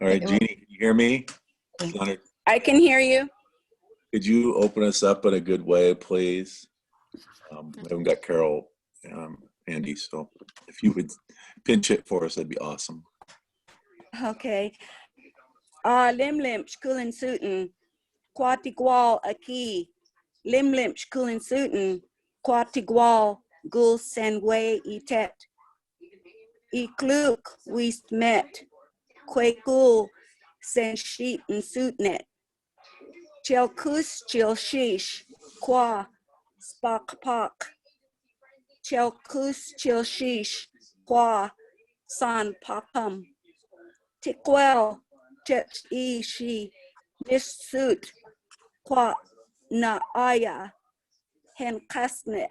All right, Jeannie, can you hear me? I can hear you. Could you open us up in a good way, please? We haven't got Carol handy, so if you would pinch it for us, that'd be awesome. Okay. Lim shkulin suitin, kwatigwal aki. Lim shkulin suitin, kwatigwal gul senwe itet. Ikluk wist met, kwekul sen sheet and suitnet. Chelkus chil shish, kwa spak pak. Chelkus chil shish, kwa san pakam. Tikwel tet she nisut kwa na aya hen kasnet.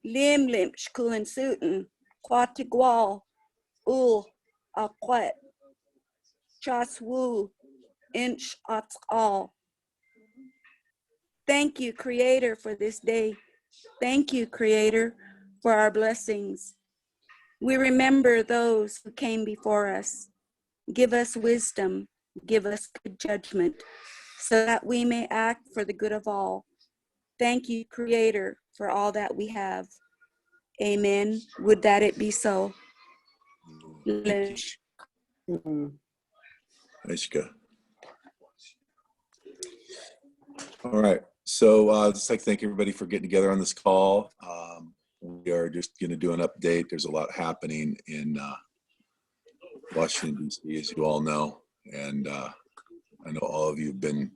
Lim shkulin suitin, kwa tigwal ul akwet. Chas wu inch all. Thank you, Creator, for this day. Thank you, Creator, for our blessings. We remember those who came before us. Give us wisdom, give us good judgment, so that we may act for the good of all. Thank you, Creator, for all that we have. Amen. Would that it be so. Aishka. All right, so I'd just like to thank everybody for getting together on this call. We are just going to do an update. There's a lot happening in Washington, D.C., as you all know, and I know all of you have been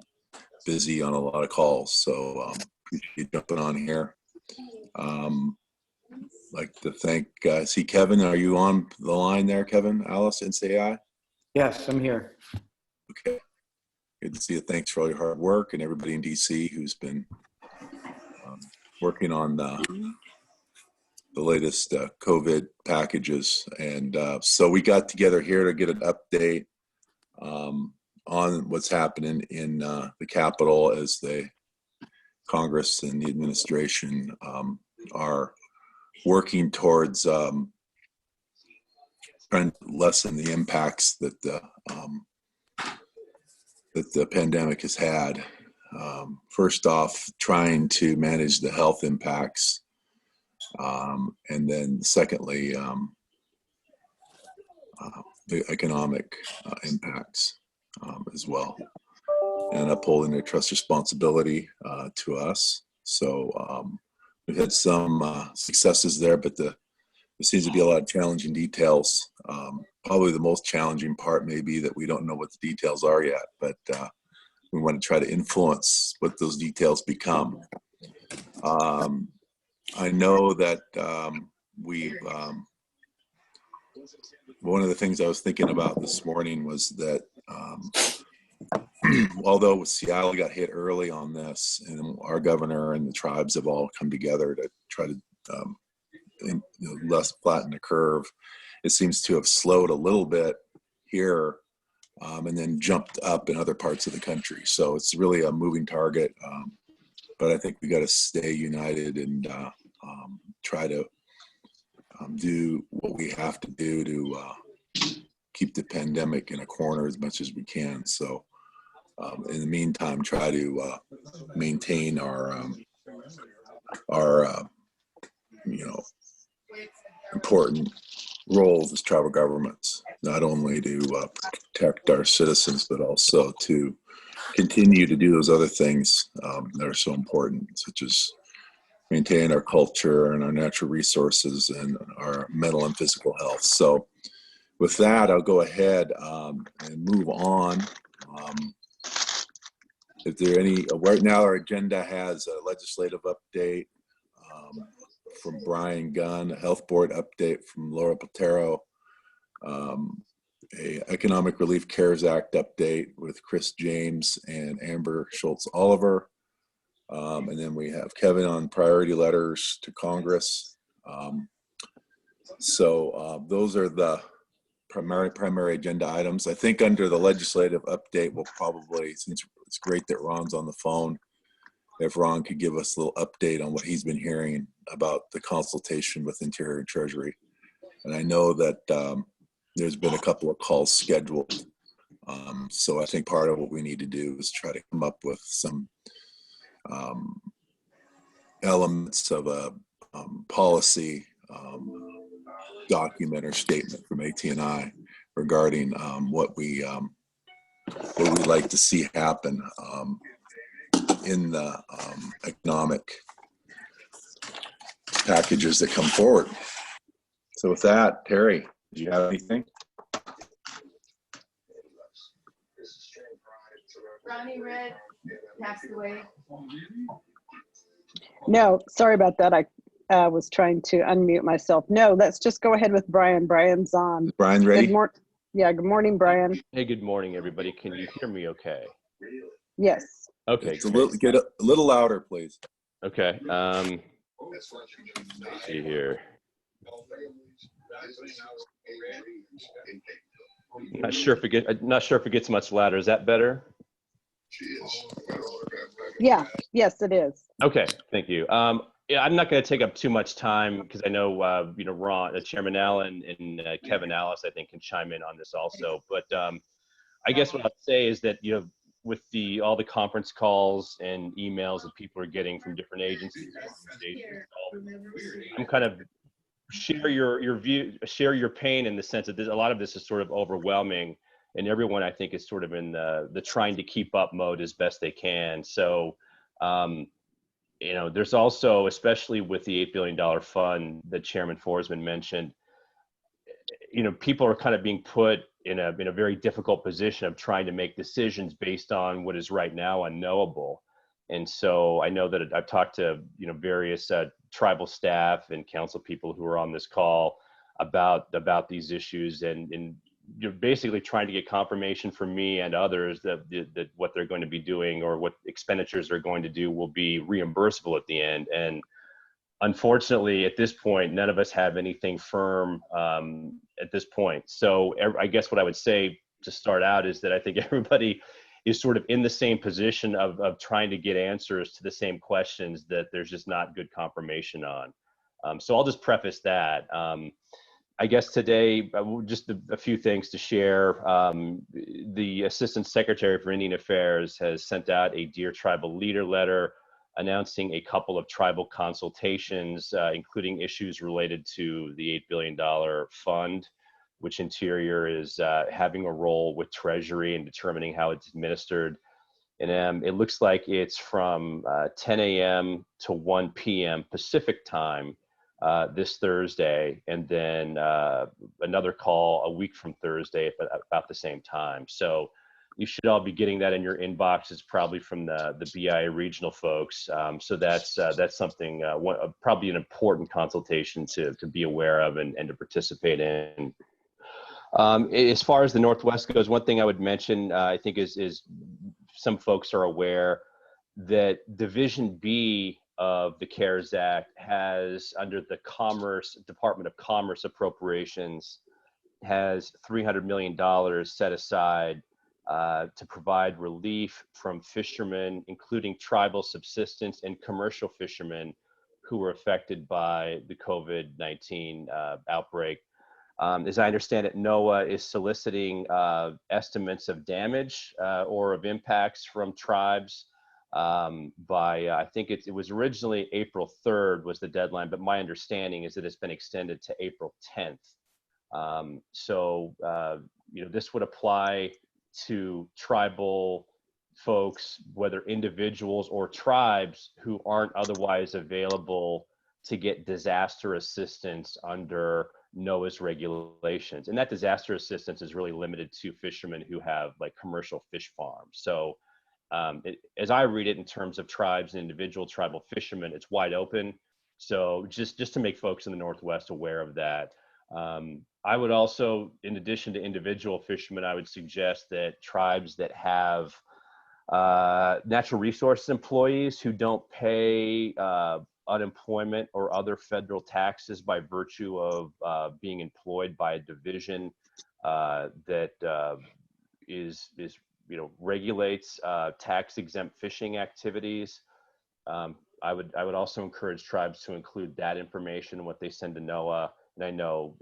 busy on a lot of calls, so appreciate you jumping on here. Like to thank, see Kevin, are you on the line there, Kevin, Alice, NCAI? Yes, I'm here. Okay, good to see you. Thanks for all your hard work and everybody in DC who's been working on the latest COVID packages. And so we got together here to get an update on what's happening in the Capitol as the Congress and the administration are working towards trying to lessen the impacts that the pandemic has had. First off, trying to manage the health impacts, and then secondly, the economic impacts as well, and upholding their trust responsibility to us. So we've had some successes there, but there seems to be a lot of challenging details. Probably the most challenging part may be that we don't know what the details are yet, but we want to try to influence what those details become. I know that one of the things I was thinking about this morning was that although Seattle got hit early on this, and our governor and the tribes have all come together to try to less flatten the curve, it seems to have slowed a little bit here and then jumped up in other parts of the country. So it's really a moving target, but I think we got to stay united and try to do what we have to do to keep the pandemic in a corner as much as we can. So in the meantime, try to maintain our important roles as tribal governments, not only to protect our citizens, but also to continue to do those other things that are so important, such as maintain our culture and our natural resources and our mental and physical health. So with that, I'll go ahead and move on. If there are any, right now our agenda has a legislative update from Brian Gunn, a health board update from Laura Patero, a Economic Relief CARES Act update with Chris James and Amber Schultz Oliver. And then we have Kevin on priority letters to Congress. So those are the primary agenda items. I think under the legislative update, we'll probably, since it's great that Ron's on the phone, if Ron could give us a little update on what he's been hearing about the consultation with Interior and Treasury. And I know that there's been a couple of calls scheduled So I think part of what we need to do is try to come up with some elements of a policy document or statement from ATNI regarding what we like to see happen in the economic packages that come forward. So with that, Terry, do you have anything? Ronnie Red passed away. No, sorry about that. I was trying to unmute myself. No, let's just go ahead with Brian. Brian's on. Brian, ready? Good morning, Brian. Hey, good morning, everybody. Can you hear me okay? Yes. Okay, Get a little louder, please. Okay. Let's see here. Not sure if it gets much louder. Is that better? Yeah. Yes, it is. Okay. Thank you. Yeah, I'm not going to take up too much time because I know Ron, Chairman Allen, and Kevin Alice, I think, can chime in on this also. But I guess what I'd say is that with all the conference calls and emails that people are getting from different agencies, I'm kind of share your view, share your pain in the sense that a lot of this is sort of overwhelming, and everyone I think is sort of in the trying to keep up mode as best they can. So, there's also, especially with the $8 billion fund that Chairman Forsman mentioned, people are kind of being put in a very difficult position of trying to make decisions based on what is right now unknowable. And so I know that I've talked to various tribal staff and council people who are on this call about these issues, and you're basically trying to get confirmation from me and others that what they're going to be doing or what expenditures they're going to do will be reimbursable at the end. And unfortunately, at this point, none of us have anything firm at this point. So I guess what I would say to start out is that I think everybody is sort of in the same position of trying to get answers to the same questions that there's just not good confirmation on. So I'll just preface that. I guess today, just a few things to share. The Assistant Secretary for Indian Affairs has sent out a Dear Tribal Leader letter announcing a couple of tribal consultations, including issues related to the $8 billion fund, which Interior is having a role with Treasury in determining how it's administered. And it looks like it's from 10 a.m. to 1 p.m. Pacific time this Thursday, and then another call a week from Thursday at about the same time. So you should all be getting that in your inboxes, probably from the BIA regional folks. So that's something, probably an important consultation to be aware of and to participate in. As far as the Northwest goes, one thing I would mention, I think is some folks are aware that Division B of the CARES Act has, under the Department of Commerce appropriations, has $300 million set aside to provide relief from fishermen, including tribal subsistence and commercial fishermen who were affected by the COVID-19 outbreak. As I understand it, NOAA is soliciting estimates of damage or of impacts from tribes by, I think it was originally April 3rd was the deadline, but my understanding is that it's been extended to April 10th. So, this would apply to tribal folks, whether individuals or tribes, who aren't otherwise available to get disaster assistance under NOAA's regulations. And that disaster assistance is really limited to fishermen who have like commercial fish farms. So as I read it, in terms of tribes and individual tribal fishermen, it's wide open. So just to make folks in the Northwest aware of that. I would also, in addition to individual fishermen, I would suggest that tribes that have natural resource employees who don't pay unemployment or other federal taxes by virtue of being employed by a division that regulates tax exempt fishing activities. I would also encourage tribes to include that information in what they send to NOAA. And I know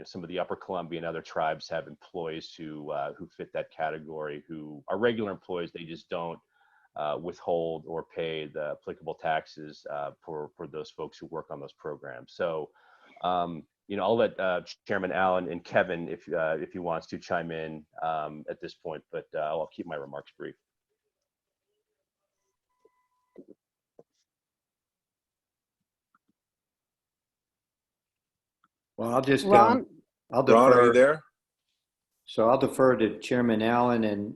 some of the Upper Columbia and other tribes have employees who fit that category, who are regular employees. They just don't withhold or pay the applicable taxes for those folks who work on those programs. So, I'll let Chairman Allen and Kevin, if he wants to, chime in at this point, but I'll keep my remarks brief. Well, I'll just, Ron? I'll Ron, are you defer. there? So I'll defer to Chairman Allen, and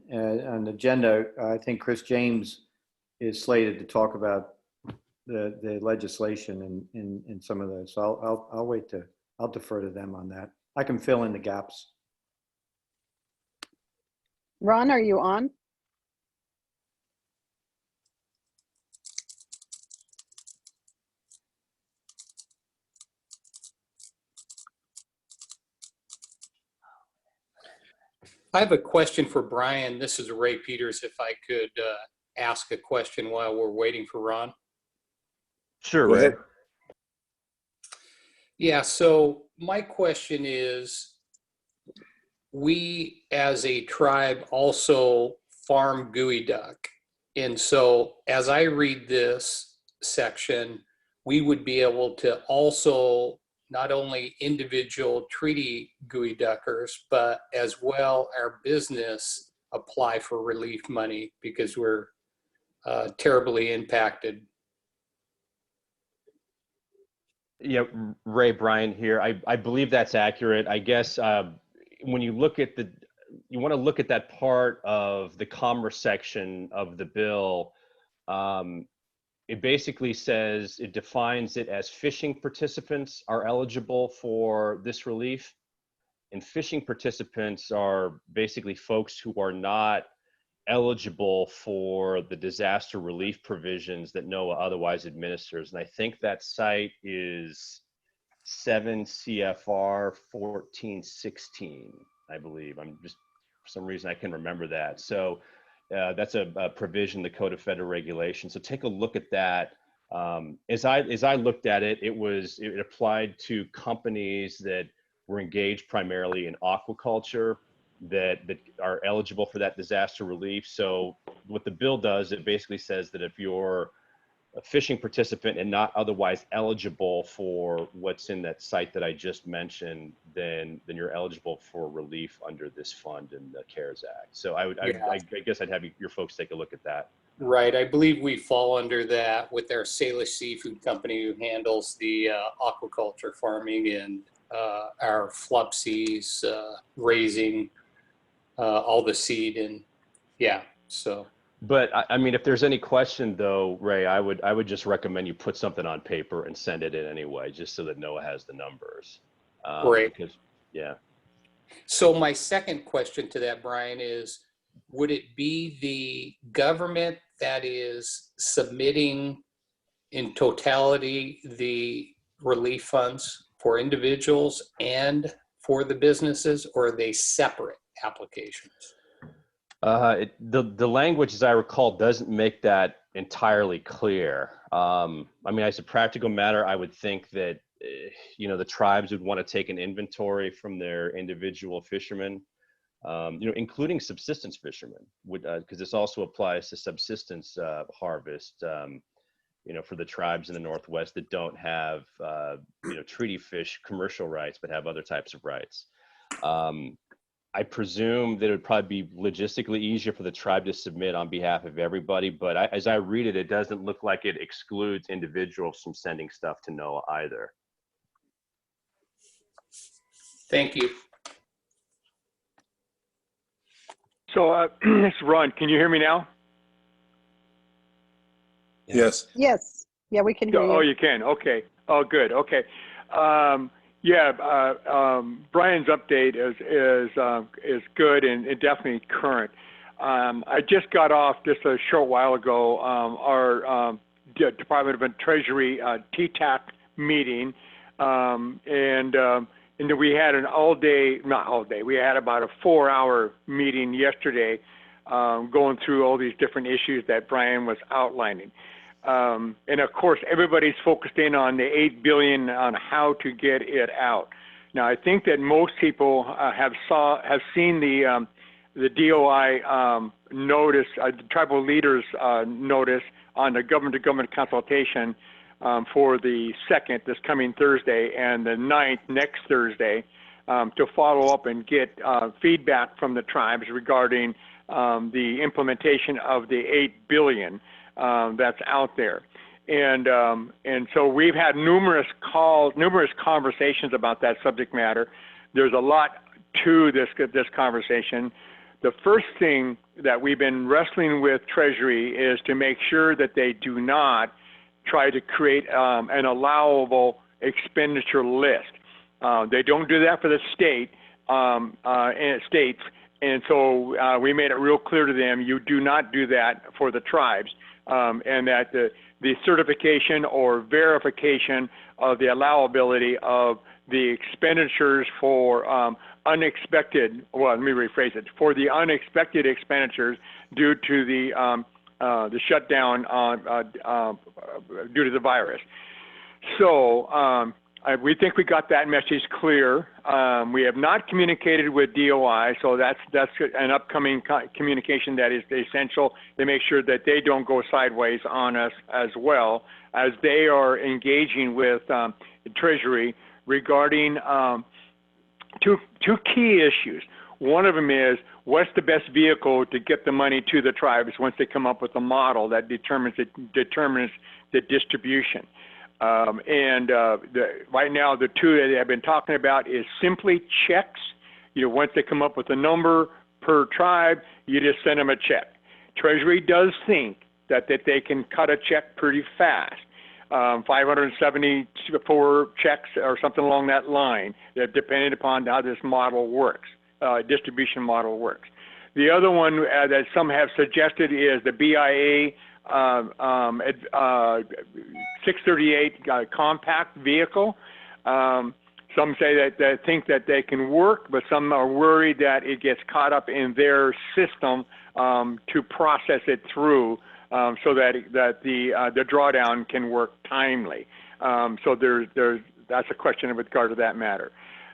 on the agenda, I think Chris James is slated to talk about the legislation and some of those. So I'll defer to them on that. I can fill in the gaps. Ron, are you on? I have a question for Brian. This is Ray Peters. If I could ask a question while we're waiting for Ron. Sure, Go Ray. ahead. Yeah, so my question is, we as a tribe also farm gooey duck. And so as I read this section, we would be able to also not only individual treaty gooey duckers, but as well our business apply for relief money because we're terribly impacted. Yeah, Ray, Brian here. I believe that's accurate. I guess when you look at you want to look at that part of the commerce section of the bill. It basically says, it defines it as fishing participants are eligible for this relief. And fishing participants are basically folks who are not eligible for the disaster relief provisions that NOAA otherwise administers. And I think that site is 7 CFR 1416, I believe. I'm just, for some reason, I can remember that. So that's a provision, the Code of Federal Regulations. So take a look at that. As I looked at it, it applied to companies that were engaged primarily in aquaculture that are eligible for that disaster relief. So what the bill does, it basically says that if you're a fishing participant and not otherwise eligible for what's in that site that I just mentioned, then you're eligible for relief under this fund in the CARES Act. So I guess I'd have your folks take a look at that. Right, I believe we fall under that with our Salish Seafood Company who handles the aquaculture farming and our Flupsies raising all the seed and yeah, so. But I mean, if there's any question though, Ray, I would just recommend you put something on paper and send it in anyway, just so that NOAA has the numbers. Great. Because, yeah. So my second question to that, Brian, is would it be the government that is submitting in totality the relief funds for individuals and for the businesses, or are they separate applications? The language, as I recall, doesn't make that entirely clear. I mean, as a practical matter, I would think that, the tribes would want to take an inventory from their individual fishermen, including subsistence fishermen, because this also applies to subsistence harvest, for the tribes in the Northwest that don't have, treaty fish commercial rights, but have other types of rights. I presume that it would probably be logistically easier for the tribe to submit on behalf of everybody, but as I read it, it doesn't look like it excludes individuals from sending stuff to NOAA either. Thank you. So this is Ron. Can you hear me now? Yes. Yes. Yeah, we can hear you. Oh, you can. Okay. Oh, good. Okay. Brian's update is good and definitely current. I just got off just a short while ago our Department of Treasury TTAC meeting, and then we had an we had about a 4-hour meeting yesterday, going through all these different issues that Brian was outlining. And of course, everybody's focused in on the $8 billion on how to get it out. Now, I think that most people have seen the DOI notice, the tribal leaders notice on the government-to-government consultation for the 2nd, this coming Thursday, and the 9th, next Thursday, to follow up and get feedback from the tribes regarding the implementation of the $8 billion that's out there. And so we've had numerous conversations about that subject matter. There's a lot to this conversation. The first thing that we've been wrestling with Treasury is to make sure that they do not try to create an allowable expenditure list. They don't do that for the states, and so we made it real clear to them, you do not do that for the tribes, and that the certification or verification of the allowability of the expenditures for unexpected, well, let me rephrase it, for the unexpected expenditures due to the shutdown due to the virus. So we think we got that message clear. We have not communicated with DOI, so that's an upcoming communication that is essential to make sure that they don't go sideways on us as well as they are engaging with Treasury regarding two key issues. One of them is, what's the best vehicle to get the money to the tribes once they come up with a model that determines the distribution? Right now, the two that I've been talking about is simply checks. Once they come up with a number per tribe, you just send them a check. Treasury does think that they can cut a check pretty fast. 574 checks or something along that line, depending upon how this model works, distribution model works. The other one that some have suggested is the BIA 638 compact vehicle. Some say that they think that they can work, but some are worried that it gets caught up in their system to process it through so that the drawdown can work timely. So that's a question with regard to that matter.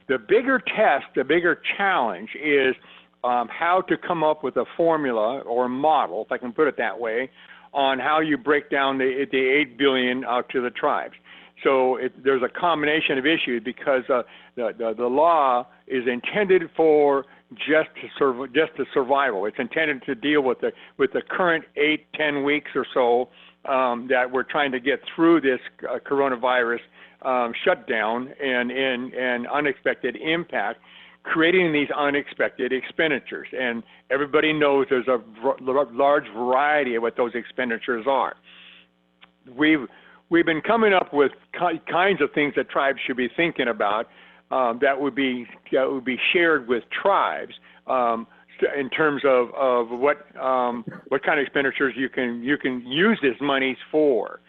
The bigger test, the bigger challenge is how to come up with a formula or model, if I can put it that way, on how you break down the $8 billion out to the tribes. So there's a combination of issues because the law is intended for just the survival. It's intended to deal with the current 8-10 weeks or so that we're trying to get through this coronavirus shutdown and unexpected impact, creating these unexpected expenditures. And everybody knows there's a large variety of what those expenditures are. We've been coming up with kinds of things that tribes should be thinking about that would be shared with tribes in terms of what kind of expenditures you can use this monies for.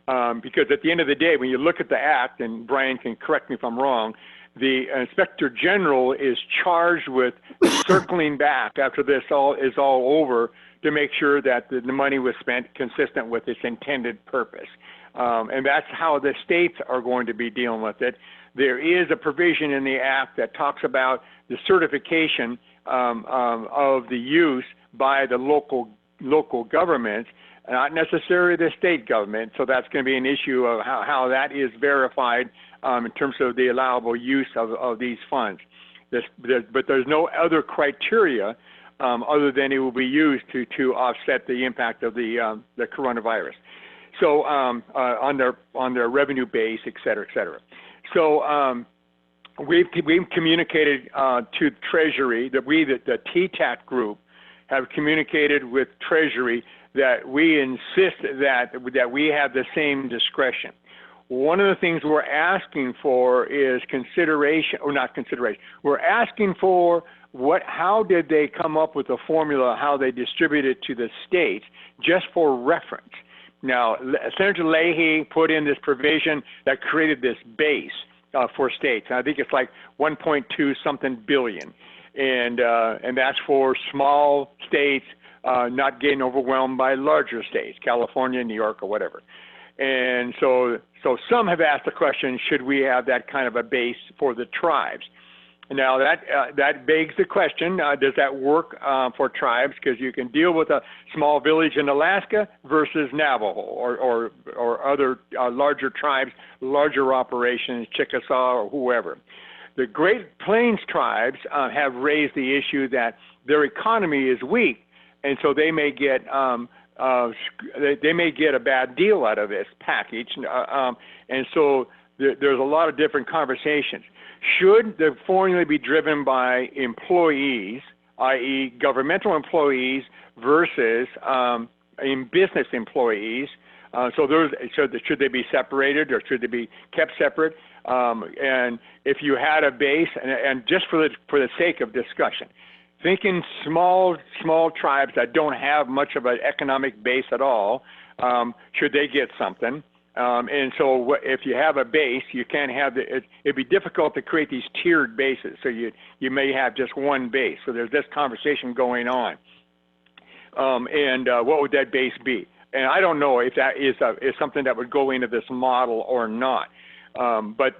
Because at the end of the day, when you look at the act, and Brian can correct me if I'm wrong, the Inspector General is charged with circling back after this is all over to make sure that the money was spent consistent with its intended purpose. And that's how the states are going to be dealing with it. There is a provision in the Act that talks about the certification of the use by the local governments, not necessarily the state government. So that's going to be an issue of how that is verified in terms of the allowable use of these funds. But there's no other criteria other than it will be used to offset the impact of the coronavirus. So on their revenue base, et cetera, et cetera. So we've communicated to Treasury that the TTAC group have communicated with Treasury that we insist that we have the same discretion. One of the things we're asking for is consideration, or not consideration. We're asking for how did they come up with a formula, how they distribute it to the states, just for reference. Now, Senator Leahy put in this provision that created this base for states. And I think it's like 1.2 something billion. And that's for small states not getting overwhelmed by larger states, California, New York, or whatever. And so So some have asked the question, should we have that kind of a base for the tribes? Now that begs the question, does that work for tribes? Because you can deal with a small village in Alaska versus Navajo or other larger tribes, larger operations, Chickasaw or whoever. The Great Plains tribes have raised the issue that their economy is weak, and so they may get a bad deal out of this package, and so there's a lot of different conversations. Should the formula be driven by employees, i.e. governmental employees versus in business employees? Should they be separated or should they be kept separate? And if you had a base, and just for the sake of discussion, thinking small tribes that don't have much of an economic base at all, should they get something? And so if you have a base, you can't have it'd be difficult to create these tiered bases. So you may have just one base. So there's this conversation going on. What would that base be? And I don't know if that is something that would go into this model or not. But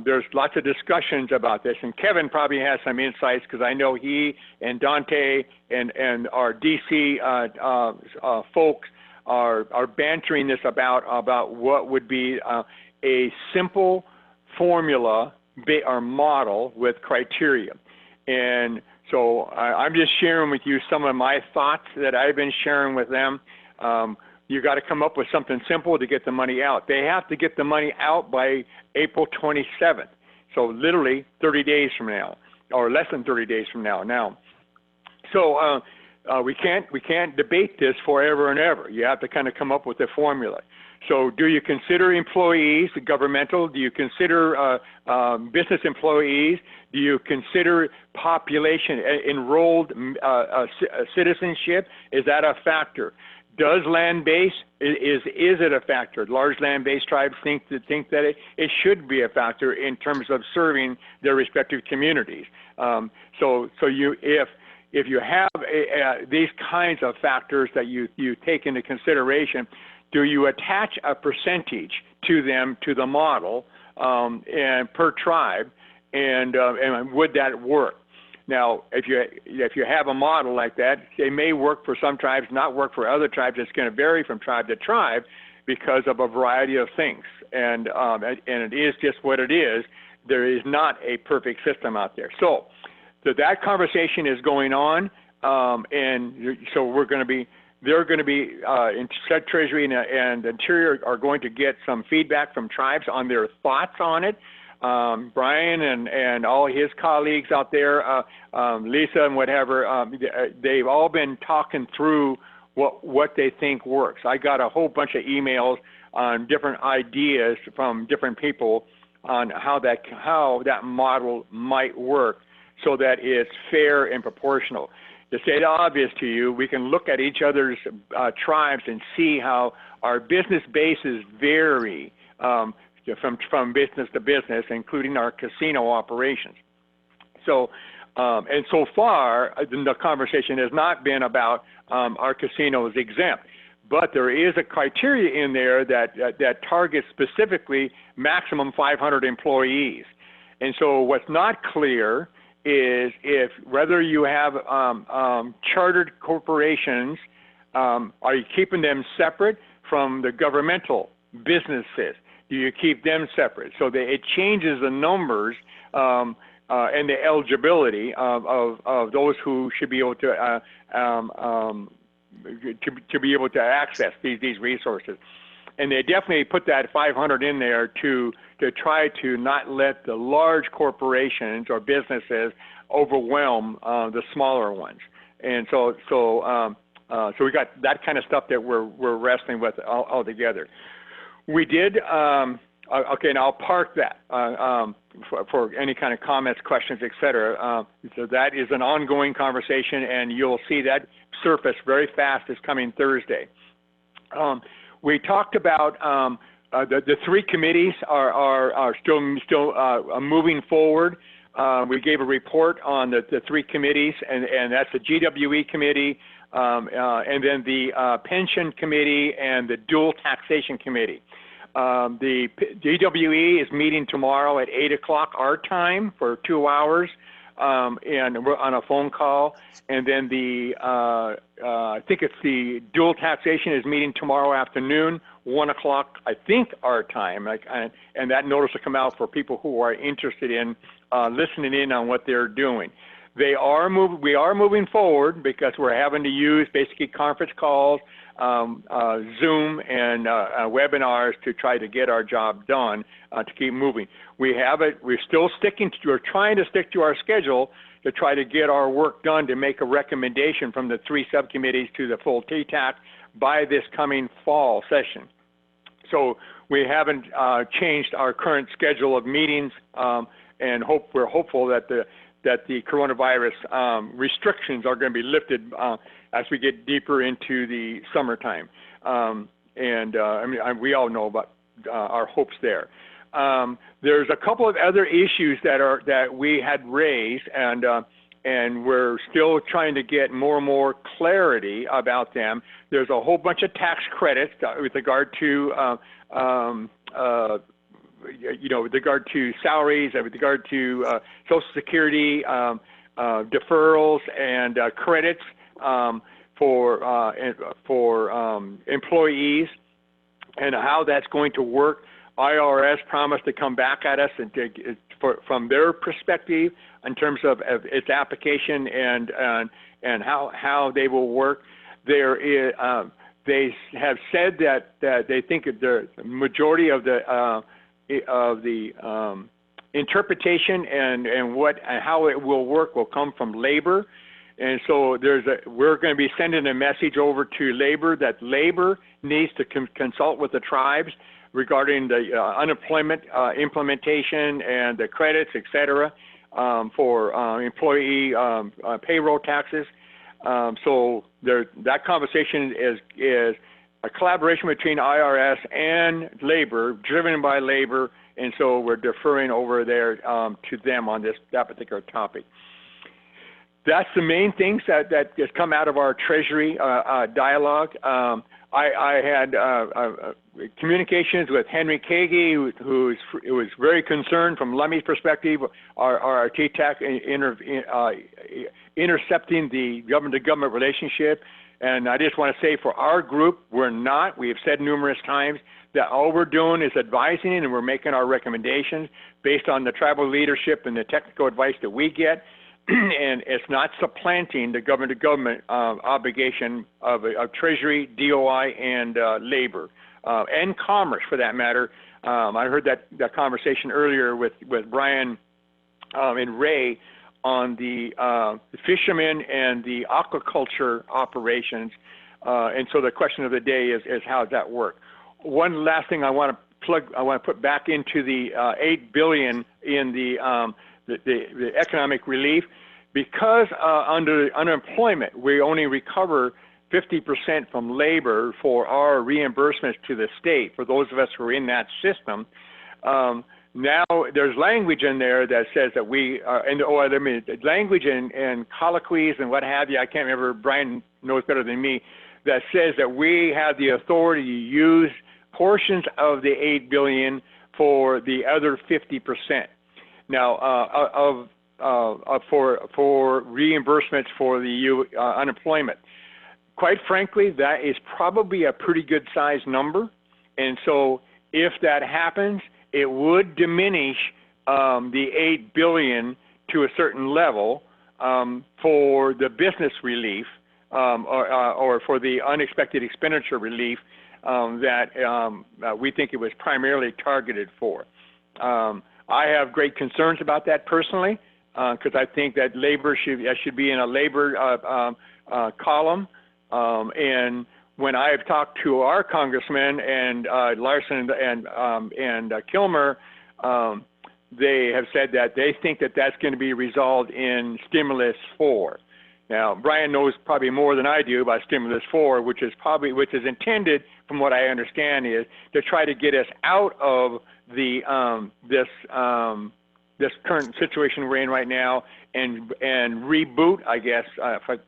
there's lots of discussions about this, and Kevin probably has some insights because I know he and Dante and our DC folks are bantering this about what would be a simple formula or model with criteria. And so I'm just sharing with you some of my thoughts that I've been sharing with them. You got to come up with something simple to get the money out. They have to get the money out by April 27th. So literally 30 days from now, or less than 30 days from now. So we can't debate this forever and ever. You have to kind of come up with a formula. So do you consider employees governmental? Do you consider business employees? Do you consider population, enrolled citizenship? Is that a factor? Does land base, is it a factor? Large land-based tribes think that it should be a factor in terms of serving their respective communities. So if you have these kinds of factors that you take into consideration, do you attach a percentage to them, to the model, and per tribe, and would that work? Now, if you have a model like that, they may work for some tribes, not work for other tribes. It's going to vary from tribe to tribe because of a variety of things, and it is just what it is. There is not a perfect system out there. So that conversation is going on, and so they're going to be in Treasury and Interior are going to get some feedback from tribes on their thoughts on it. Brian and all his colleagues out there, Lisa and whatever, they've all been talking through what they think works. I got a whole bunch of emails on different ideas from different people on how that model might work so that it's fair and proportional. To say the obvious to you, we can look at each other's tribes and see how our business bases vary from business to business, including our casino operations. So, and so far, the conversation has not been about our casinos exempt, but there is a criteria in there that targets specifically maximum 500 employees. And so what's not clear is whether you have chartered corporations, are you keeping them separate from the governmental businesses? Do you keep them separate? So that it changes the numbers and the eligibility of those who should be able to be able to access these resources. And they definitely put that 500 in there to try to not let the large corporations or businesses overwhelm the smaller ones. And so we got that kind of stuff that we're wrestling with all together. We did, okay, and I'll park that for any kind of comments, questions, et cetera. So that is an ongoing conversation, and you'll see that surface very fast this coming Thursday. We talked about the three committees are still moving forward. We gave a report on the three committees, and that's the GWE committee, and then the pension committee and the dual taxation committee. The DWE is meeting tomorrow at 8 o'clock our time for 2 hours, and we're on a phone call. And then I think it's the dual taxation is meeting tomorrow afternoon, 1 o'clock, I think our time. And that notice will come out for people who are interested in listening in on what they're doing. We are moving forward because we're having to use basically conference calls, Zoom, and webinars to try to get our job done to keep moving. We're trying to stick to our schedule to try to get our work done to make a recommendation from the 3 subcommittees to the full TTAC by this coming fall session. So we haven't changed our current schedule of meetings, and we're hopeful that the coronavirus restrictions are going to be lifted as we get deeper into the summertime. We all know about our hopes there. There's a couple of other issues that we had raised, and we're still trying to get more and more clarity about them. There's a whole bunch of tax credits with regard to with regard to salaries, with regard to Social Security deferrals and credits for employees, and how that's going to work. IRS promised to come back at us and from their perspective in terms of its application and how they will work. They have said that they think that the majority of the interpretation and how it will work will come from labor. And so we're going to be sending a message over to labor that labor needs to consult with the tribes regarding the unemployment implementation and the credits, et cetera, for employee payroll taxes. So that conversation is a collaboration between IRS and labor, driven by labor, and so we're deferring over there to them on that particular topic. That's the main things that has come out of our Treasury dialogue. I had communications with Henry Kagi, who was very concerned from Lummy's perspective, our TTAC intercepting the government-to-government relationship. And I just want to say for our group, we're not. We have said numerous times that all we're doing is advising and we're making our recommendations based on the tribal leadership and the technical advice that we get. And it's not supplanting the government-to-government obligation of Treasury, DOI, and labor, and commerce for that matter. I heard that conversation earlier with Brian and Ray on the fishermen and the aquaculture operations. And so the question of the day is how does that work? One last thing I want to put back into the $8 billion in the economic relief, because under unemployment we only recover 50% from labor for our reimbursements to the state for those of us who are in that system. Now there's language in there that says that language and colloquies and what have you, I can't remember, Brian knows better than me, that says that we have the authority to use portions of the $8 billion for the other 50%. Now, for reimbursements for the unemployment. Quite frankly, that is probably a pretty good sized number. And so if that happens, it would diminish the $8 billion to a certain level for the business relief or for the unexpected expenditure relief that we think it was primarily targeted for. I have great concerns about that personally, because I think that labor should be in a labor column. And when I have talked to our congressmen and Larson and Kilmer, they have said that they think that that's going to be resolved in Stimulus 4. Now, Brian knows probably more than I do about Stimulus 4, which is intended, from what I understand, is to try to get us out of the this current situation we're in right now and reboot, I guess,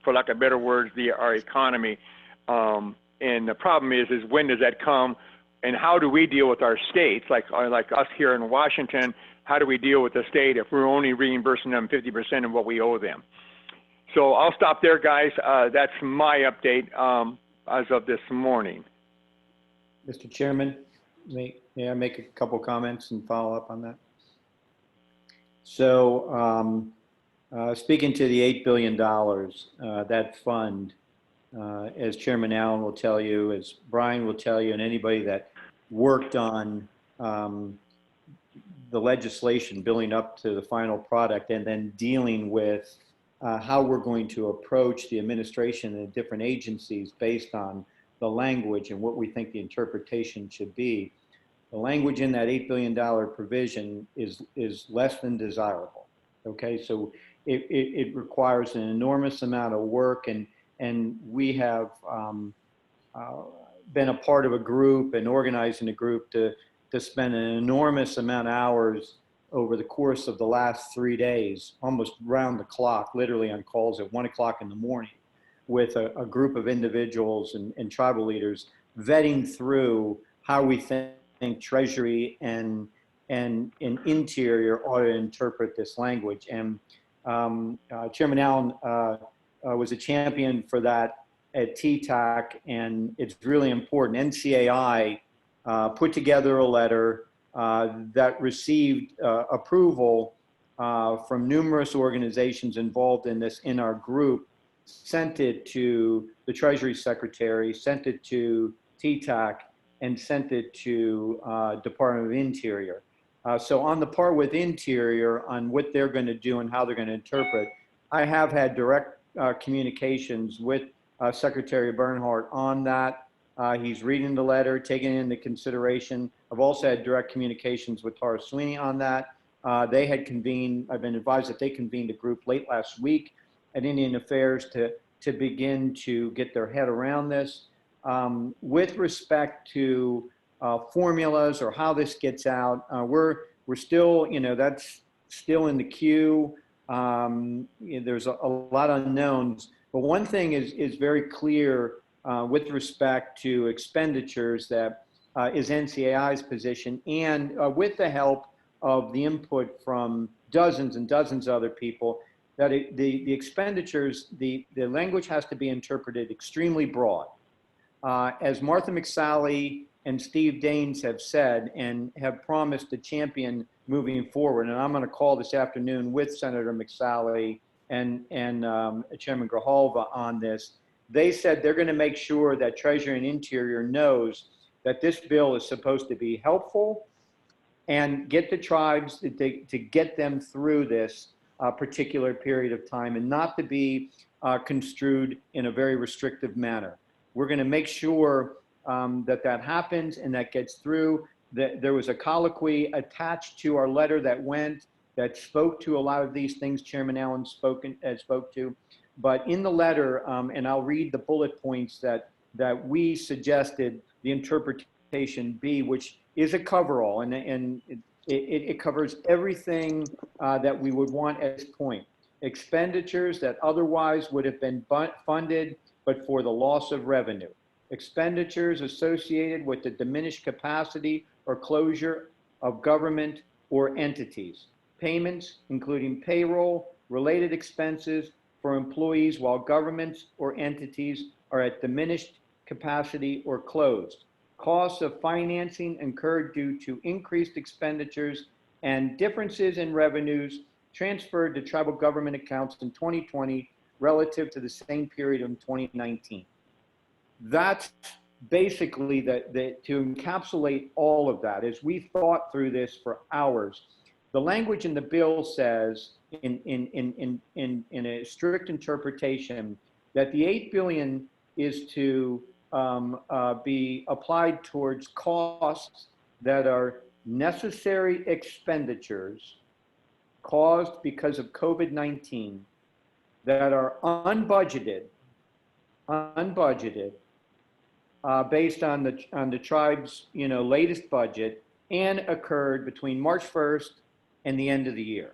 for lack of better words, our economy. And the problem is when does that come? And how do we deal with our states, like us here in Washington? How do we deal with the state if we're only reimbursing them 50% of what we owe them? So I'll stop there, guys. That's my update as of this morning. Mr. Chairman, may I make a couple comments and follow up on that? So speaking to the $8 billion, that fund, as Chairman Allen will tell you, as Brian will tell you, and anybody that worked on the legislation building up to the final product and then dealing with how we're going to approach the administration and different agencies based on the language and what we think the interpretation should be. The language in that $8 billion provision is less than desirable. Okay, so it requires an enormous amount of work, and we have been a part of a group and organizing a group to spend an enormous amount of hours over the course of the last 3 days, almost round the clock, literally on calls at 1 o'clock in the morning, with a group of individuals and tribal leaders vetting through how we think Treasury and Interior ought to interpret this language. And Chairman Allen was a champion for that at TTAC, and it's really important. NCAI put together a letter that received approval from numerous organizations involved in this in our group, sent it to the Treasury Secretary, sent it to TTAC, and sent it to Department of Interior. So on the part with Interior on what they're going to do and how they're going to interpret, I have had direct communications with Secretary Bernhardt on that. He's reading the letter, taking it into consideration. I've also had direct communications with Tara Sweeney on that. They had convened, I've been advised that they convened a group late last week at Indian Affairs to begin to get their head around this. With respect to formulas or how this gets out, we're still, that's still in the queue. There's a lot of unknowns, but one thing is very clear with respect to expenditures that is NCAI's position, and with the help of the input from dozens and dozens of other people, that the expenditures, the language has to be interpreted extremely broad. As Martha McSally and Steve Daines have said and have promised to champion moving forward, and I'm going to call this afternoon with Senator McSally and Chairman Grijalva on this, they said they're going to make sure that Treasury and Interior knows that this bill is supposed to be helpful and get the tribes to get them through this particular period of time and not to be construed in a very restrictive manner. We're going to make sure that happens and that gets through. There was a colloquy attached to our letter that spoke to a lot of these things Chairman Allen spoke to. But in the letter, and I'll read the bullet points that we suggested the interpretation be, which is a coverall, and it covers everything that we would want at this point. Expenditures that otherwise would have been funded, but for the loss of revenue. Expenditures associated with the diminished capacity or closure of government or entities. Payments, including payroll, related expenses for employees while governments or entities are at diminished capacity or closed. Costs of financing incurred due to increased expenditures and differences in revenues transferred to tribal government accounts in 2020 relative to the same period in 2019. That's basically to encapsulate all of that. As we thought through this for hours, the language in the bill says in a strict interpretation that the $8 billion is to be applied towards costs that are necessary expenditures caused because of COVID-19 that are unbudgeted based on the tribe's latest budget and occurred between March 1st and the end of the year.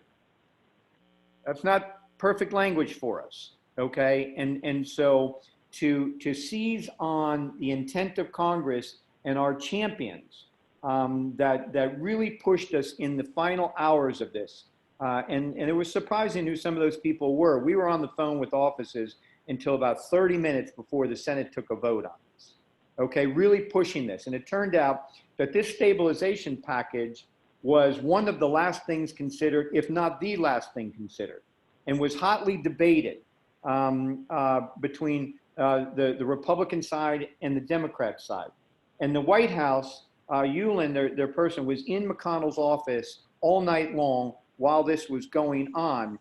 That's not perfect language for us, okay? And so to seize on the intent of Congress and our champions that really pushed us in the final hours of this. And it was surprising who some of those people were. We were on the phone with offices until about 30 minutes before the Senate took a vote on this. Okay, really pushing this. And it turned out that this stabilization package was one of the last things considered, if not the last thing considered, and was hotly debated between the Republican side and the Democrat side. And the White House, Yulin, their person, was in McConnell's office all night long while this was going on.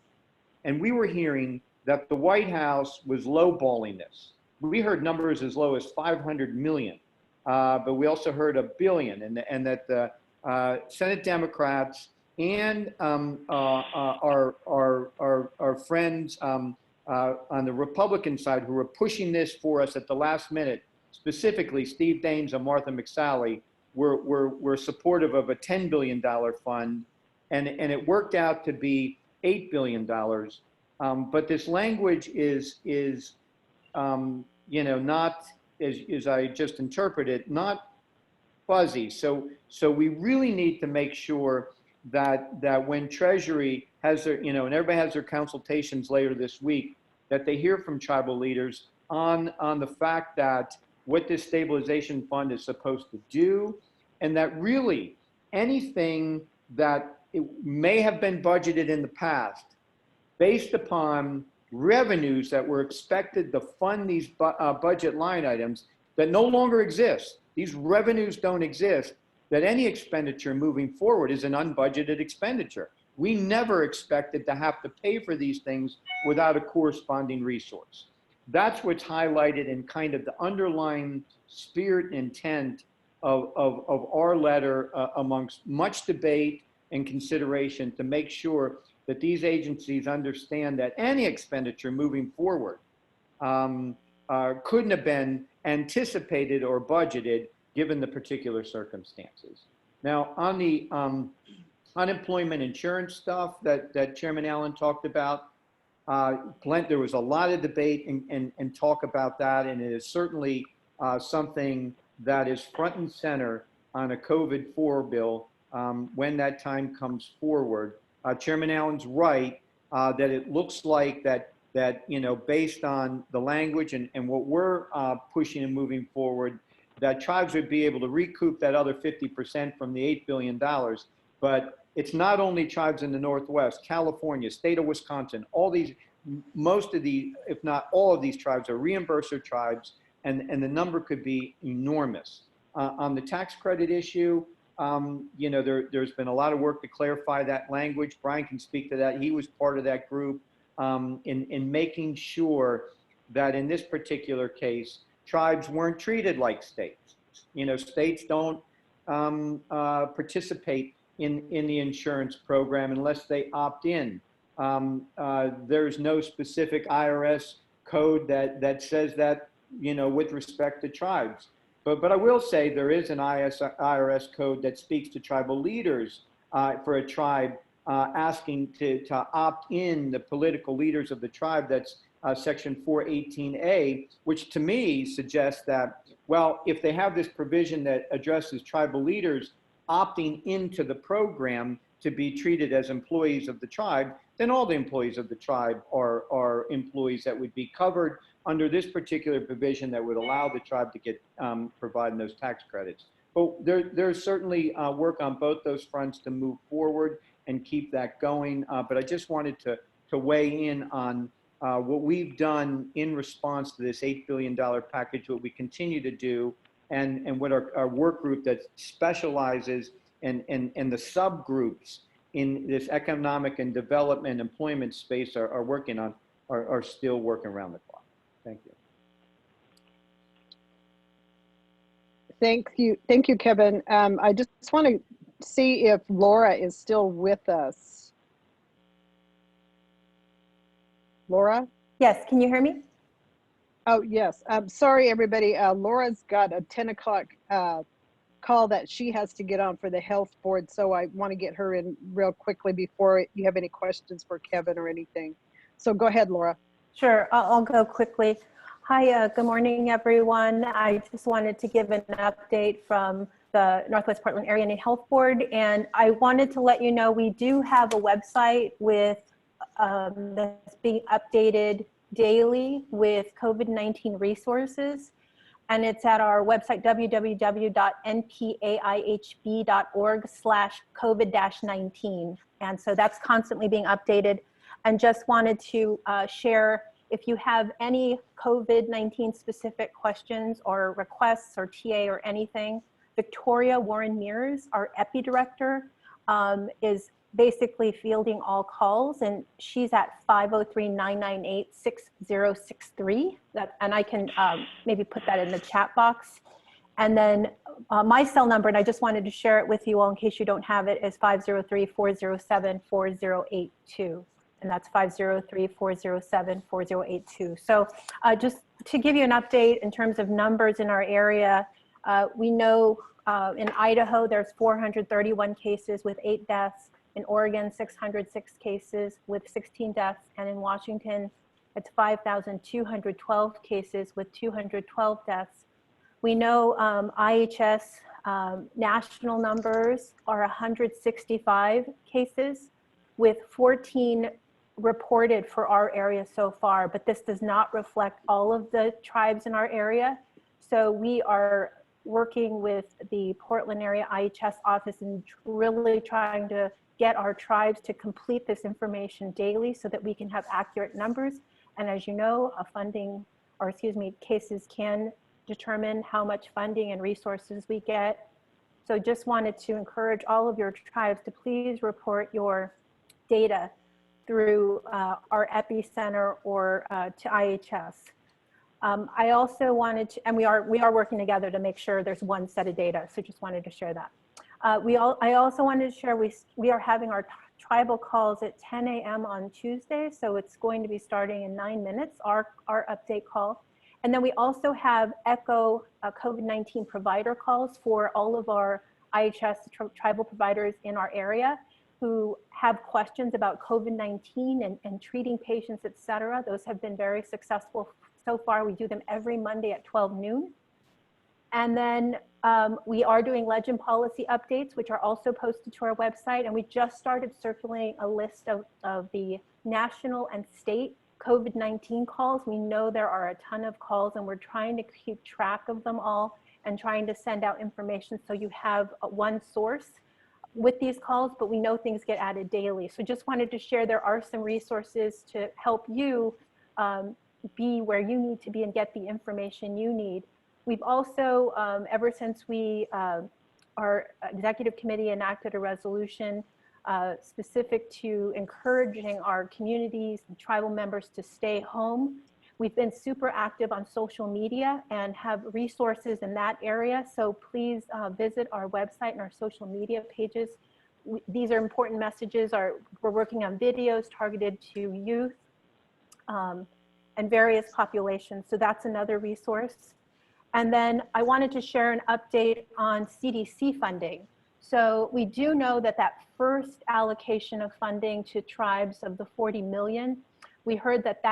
And we were hearing that the White House was lowballing this. We heard numbers as low as 500 million, but we also heard $1 billion, and that the Senate Democrats and our friends on the Republican side who were pushing this for us at the last minute, specifically Steve Daines and Martha McSally, were supportive of a $10 billion fund, and it worked out to be $8 billion. But this language is not, as I just interpreted, not fuzzy. So we really need to make sure that when Treasury has their, and everybody has their consultations later this week, that they hear from tribal leaders on the fact that what this stabilization fund is supposed to do, and that really anything that it may have been budgeted in the past based upon revenues that were expected to fund these budget line items that no longer exist. These revenues don't exist, that any expenditure moving forward is an unbudgeted expenditure. We never expected to have to pay for these things without a corresponding resource. That's what's highlighted in kind of the underlying spirit and intent of our letter amongst much debate and consideration to make sure that these agencies understand that any expenditure moving forward couldn't have been anticipated or budgeted given the particular circumstances. Now, on the unemployment insurance stuff that Chairman Allen talked about, there was a lot of debate and talk about that, and it is certainly something that is front and center on a COVID-4 bill when that time comes forward. Chairman Allen's right that it looks like that based on the language and what we're pushing and moving forward, that tribes would be able to recoup that other 50% from the $8 billion. But it's not only tribes in the Northwest, California, state of Wisconsin, most of the, if not all of these tribes are reimburser tribes, and the number could be enormous. On the tax credit issue, there's been a lot of work to clarify that language. Brian can speak to that. He was part of that group in making sure that in this particular case, tribes weren't treated like states. States don't participate in the insurance program unless they opt in. There's no specific IRS code that says that, with respect to tribes. But I will say there is an IRS code that speaks to tribal leaders for a tribe asking to opt in the political leaders of the tribe. That's section 418A, which to me suggests that, well, if they have this provision that addresses tribal leaders opting into the program to be treated as employees of the tribe, then all the employees of the tribe are employees that would be covered under this particular provision that would allow the tribe to get providing those tax credits. But there's certainly work on both those fronts to move forward and keep that going. But I just wanted to weigh in on what we've done in response to this $8 billion package, what we continue to do, and what our work group that specializes and the subgroups in this economic and development employment space are working on, are still working around the clock. Thank you. Thank you, Kevin. I just want to see if Laura is still with us. Laura? Yes, can you hear me? Oh, yes. Sorry, everybody. Laura's got a 10 o'clock call that she has to get on for the health board, so I want to get her in real quickly before you have any questions for Kevin or anything. So go ahead, Laura. Sure, I'll go quickly. Hi, good morning, everyone. I just wanted to give an update from the Northwest Portland Area Indian Health Board, and I wanted to let you know we do have a website with that's being updated daily with COVID-19 resources, and it's at our website www.npaihb.org/COVID-19, and so that's constantly being updated. And just wanted to share, if you have any COVID-19 specific questions or requests or TA or anything, Victoria Warren Mears, our EPI director, is basically fielding all calls, and she's at 503-998-6063. And I can maybe put that in the chat box. And then my cell number, and I just wanted to share it with you all in case you don't have it, is 503-407-4082. And that's 503-407-4082. So just to give you an update in terms of numbers in our area, we know in Idaho, there's 431 cases with 8 deaths. In Oregon, 606 cases with 16 deaths. And in Washington, it's 5,212 cases with 212 deaths. We know IHS national numbers are 165 cases with 14 reported for our area so far, but this does not reflect all of the tribes in our area. So we are working with the Portland area IHS office and really trying to get our tribes to complete this information daily so that we can have accurate numbers. And as you know, cases can determine how much funding and resources we get. So just wanted to encourage all of your tribes to please report your data through our epicenter or to IHS. I also wanted to, and we are working together to make sure there's one set of data. So just wanted to share that. I also wanted to share we are having our tribal calls at 10 a.m. on Tuesday. So it's going to be starting in 9 minutes, our update call. And then we also have ECHO COVID-19 provider calls for all of our IHS tribal providers in our area who have questions about COVID-19 and treating patients, et cetera. Those have been very successful so far. We do them every Monday at 12 noon. And then we are doing legend policy updates, which are also posted to our website. And we just started circulating a list of the national and state COVID-19 calls. We know there are a ton of calls and we're trying to keep track of them all and trying to send out information so you have one source with these calls, but we know things get added daily. So just wanted to share there are some resources to help you be where you need to be and get the information you need. We've also, ever since our executive committee enacted a resolution specific to encouraging our communities and tribal members to stay home. We've been super active on social media and have resources in that area. So please visit our website and our social media pages. These are important messages. We're working on videos targeted to youth and various populations. So that's another resource. And then I wanted to share an update on CDC funding. So we do know that first allocation of funding to tribes of the 40 million, we heard that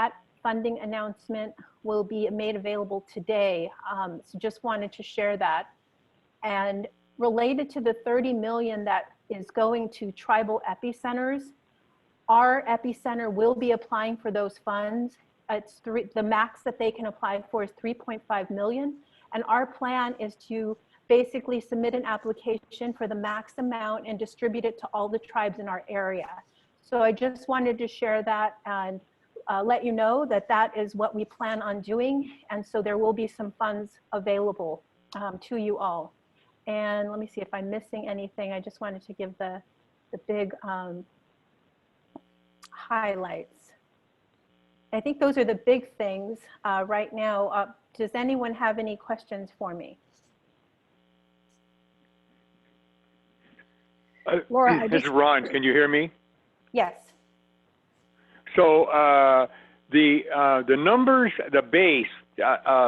funding announcement will be made available today. So just wanted to share that. And related to the 30 million that is going to tribal epicenters, our epicenter will be applying for those funds. The max that they can apply for is 3.5 million. And our plan is to basically submit an application for the max amount and distribute it to all the tribes in our area. So I just wanted to share that and let you know that is what we plan on doing. And so there will be some funds available to you all. And let me see if I'm missing anything. I just wanted to give the big highlights. I think those are the big things right now. Does anyone have any questions for me? Laura, this is Ron. Can you hear me? Yes. So the numbers, the base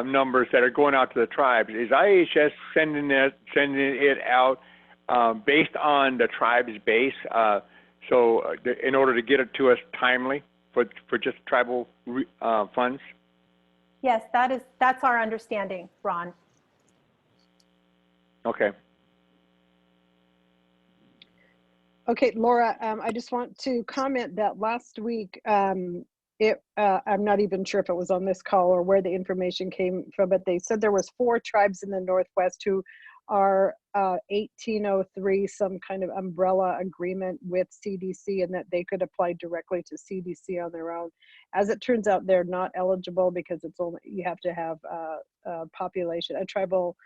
numbers that are going out to the tribes, is IHS sending it out based on the tribe's base? So in order to get it to us timely for just tribal funds? Yes, that's our understanding, Ron. Okay. Okay, Laura, I just want to comment that last week, I'm not even sure if it was on this call or where the information came from, but they said there was 4 tribes in the Northwest who are 1803, some kind of umbrella agreement with CDC, and that they could apply directly to CDC on their own. As it turns out, they're not eligible because it's only, you have to have a tribal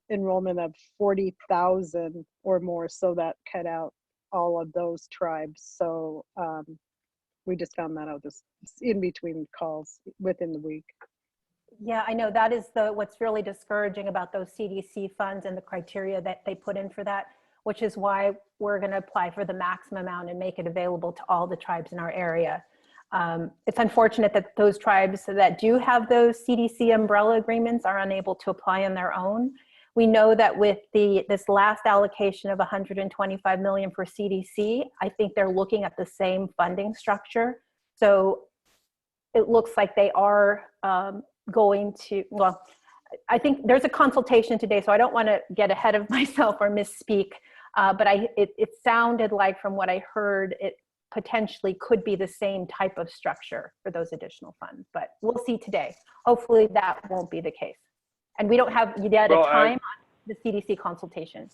enrollment of 40,000 or more, so that cut out all of those tribes. So we just found that out just in between calls within the week. Yeah, I know that is what's really discouraging about those CDC funds and the criteria that they put in for that, which is why we're going to apply for the maximum amount and make it available to all the tribes in our area. It's unfortunate that those tribes that do have those CDC umbrella agreements are unable to apply on their own. We know that with this last allocation of $125 million for CDC, I think they're looking at the same funding structure. So it looks like they are going to, well, I think there's a consultation today, so I don't want to get ahead of myself or misspeak, but it sounded like from what I heard, it potentially could be the same type of structure for those additional funds, but we'll see today. Hopefully that won't be the case. And we don't have yet a time on the CDC consultation.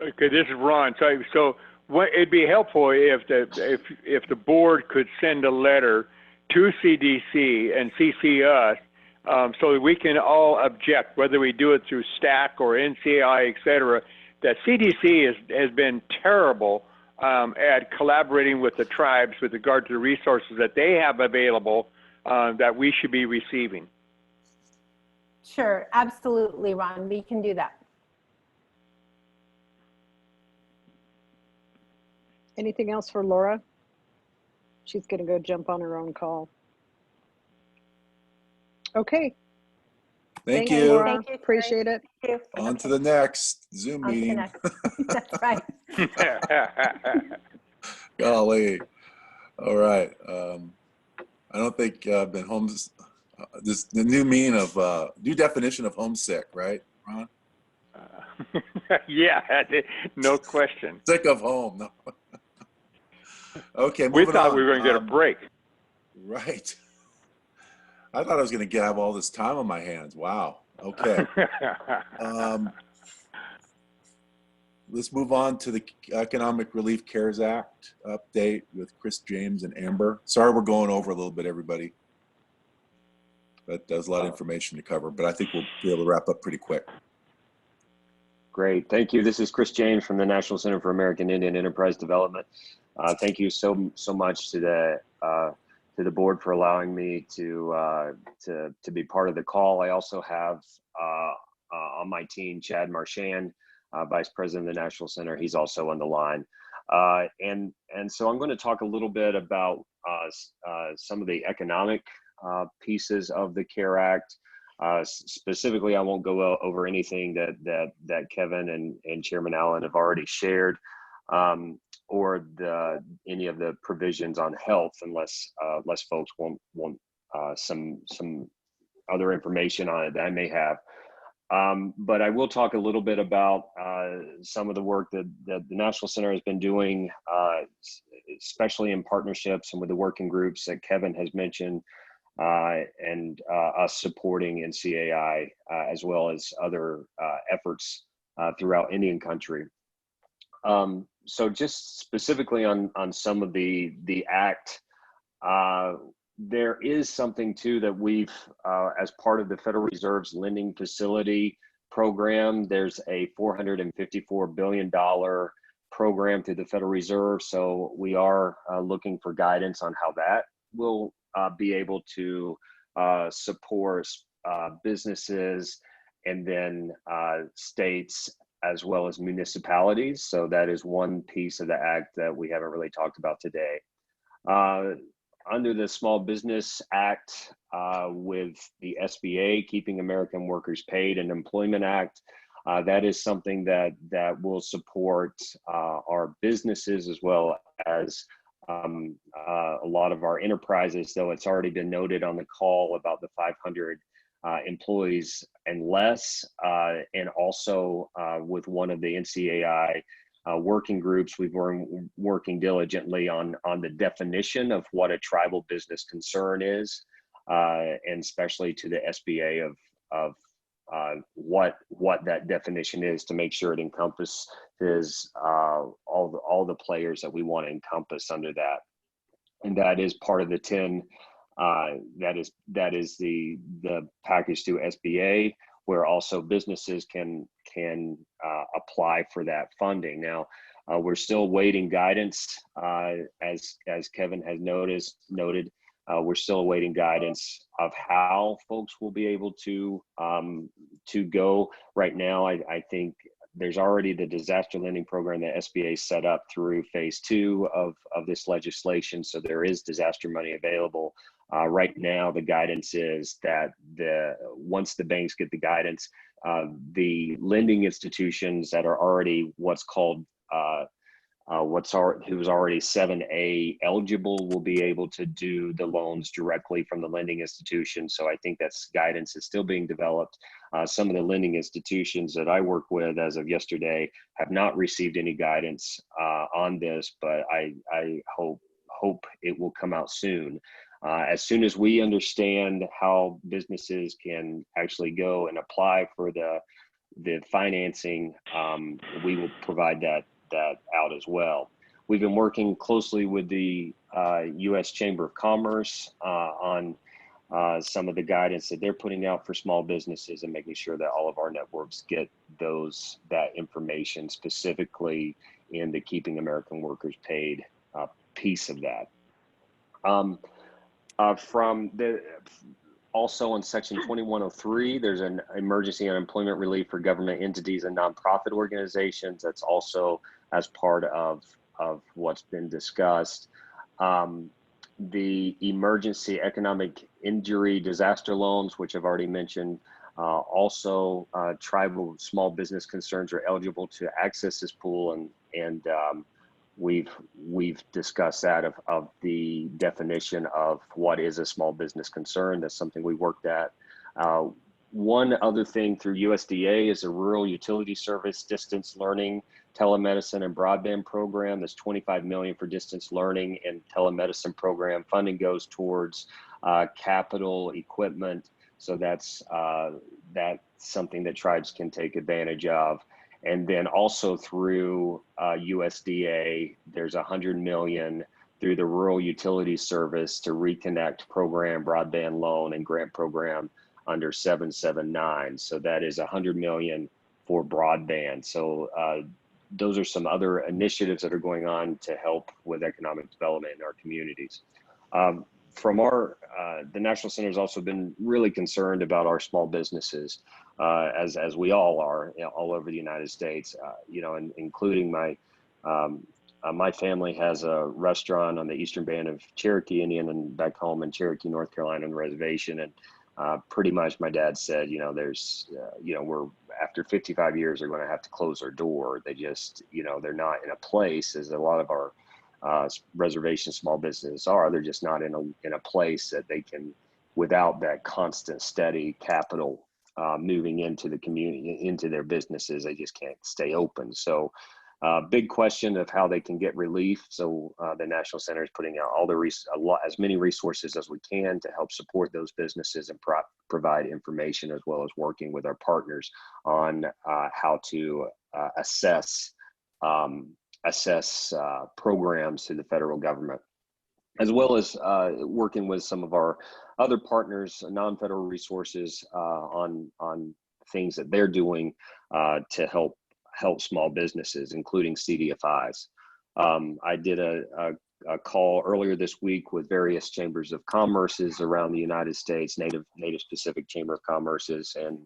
Okay, this is Ron. So what, it'd be helpful if the board could send a letter to CDC and CC us, so that we can all object, whether we do it through STAC or NCI, et cetera. That CDC has been terrible at collaborating with the tribes with regard to the resources that they have available that we should be receiving. Sure, absolutely, Ron. We can do that. Anything else for Laura? She's going to go jump on her own call. Okay. Thank Thank you, you. Laura. Thank you, Terry. Appreciate it. Thank you. On to the next Zoom On to the meeting. next. That's right. Golly. All right. I don't think I've been homes. This the new new definition of homesick, right, Ron? Yeah, no question. Sick of home. No. Okay, We moving thought on. we were going to get a break. Right. I thought I was going to have all this time on my hands. Wow. Okay. Let's move on to the Economic Relief CARES Act update with Chris James and Amber. Sorry we're going over a little bit, everybody. That does a lot of information to cover, but I think we'll be able to wrap up pretty quick. Great, thank you. This is Chris James from the National Center for American Indian Enterprise Development. Thank you so much to the board for allowing me to be part of the call. I also have on my team Chad Marchand, Vice President of the National Center. He's also on the line, and so I'm going to talk a little bit about some of the economic pieces of the CARE Act. Specifically, I won't go over anything that Kevin and Chairman Allen have already shared, or any of the provisions on health, unless folks want some other information on it that I may have. But I will talk a little bit about some of the work that the National Center has been doing, especially in partnerships and with the working groups that Kevin has mentioned, and us supporting NCAI, as well as other efforts throughout Indian country. So just specifically on some of the act, there is something too that we've, as part of the Federal Reserve's lending facility program, there's a $454 billion program through the Federal Reserve. So we are looking for guidance on how that will be able to support businesses and then states as well as municipalities. So that is one piece of the act that we haven't really talked about today. Under the Small Business Act, with the SBA, Keeping American Workers Paid and Employment Act, that is something that will support our businesses as well as a lot of our enterprises, though it's already been noted on the call about the 500 employees and less, and also with one of the NCAI working groups, we've been working diligently on the definition of what a tribal business concern is, and especially to the SBA of what that definition is, to make sure it encompasses all the players that we want to encompass under that. And that is part of the 10. That is the package through SBA, where also businesses can apply for that funding. Now, we're still waiting guidance, as Kevin has noted. We're still awaiting guidance of how folks will be able to go. Right now, I think there's already the disaster lending program that SBA set up through phase 2 of this legislation. So there is disaster money available. Right now, the guidance is that once the banks get the guidance, the lending institutions that are already what's called who's already 7A eligible will be able to do the loans directly from the lending institution. So I think that's guidance is still being developed. Some of the lending institutions that I work with as of yesterday have not received any guidance on this, but I hope it will come out soon. As soon as we understand how businesses can actually go and apply for the financing, we will provide that out as well. We've been working closely with the U.S. Chamber of Commerce on some of the guidance that they're putting out for small businesses, and making sure that all of our networks get that information, specifically in the Keeping American Workers Paid piece of that. Also in section 2103, there's an emergency unemployment relief for government entities and nonprofit organizations. That's also as part of what's been discussed. The emergency economic injury disaster loans, which I've already mentioned, also tribal small business concerns are eligible to access this pool, and we've discussed that of the definition of what is a small business concern. That's something we worked at. One other thing through USDA is a Rural Utility Service Distance Learning, Telemedicine, and Broadband Program. There's $25 million for distance learning and telemedicine program. Funding goes towards capital equipment. So that's something that tribes can take advantage of. And then also through USDA, there's $100 million through the Rural Utility Service to Reconnect program, broadband loan, and grant program under 779. So that is $100 million for broadband. So those are some other initiatives that are going on to help with economic development in our communities. From the National Center has also been really concerned about our small businesses, as we all are, all over the United States, and including my family has a restaurant on the eastern band of Cherokee Indian and back home in Cherokee, North Carolina on the reservation. And pretty much my dad said, we're after 55 years, they're going to have to close their door. They just, they're not in a place, as a lot of our reservation small businesses are. They're just not in a place that they can, without that constant, steady capital moving into the community, into their businesses, they just can't stay open. So big question of how they can get relief. So the National Center is putting out as many resources as we can to help support those businesses and provide information, as well as working with our partners on how to assess programs through the federal government, as well as working with some of our other partners, non-federal resources on things that they're doing to help small businesses, including CDFIs. I did a call earlier this week with various chambers of commerces around the United States, Native Pacific Chamber of Commerces, and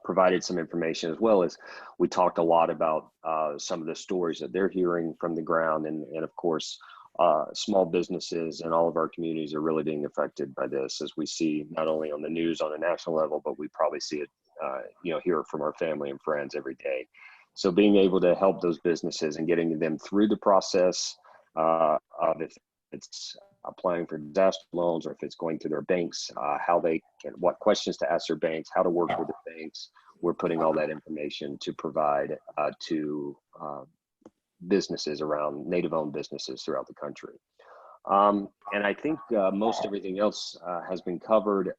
provided some information, as well as we talked a lot about some of the stories that they're hearing from the ground. And of course, small businesses and all of our communities are really being affected by this, as we see not only on the news on a national level, but we probably see it, hear it from our family and friends every day. So being able to help those businesses and getting them through the process of if it's applying for disaster loans or if it's going to their banks, how they can, what questions to ask their banks, how to work with the banks. We're putting all that information to provide to businesses around, native-owned businesses throughout the country. And I think most everything else has been covered.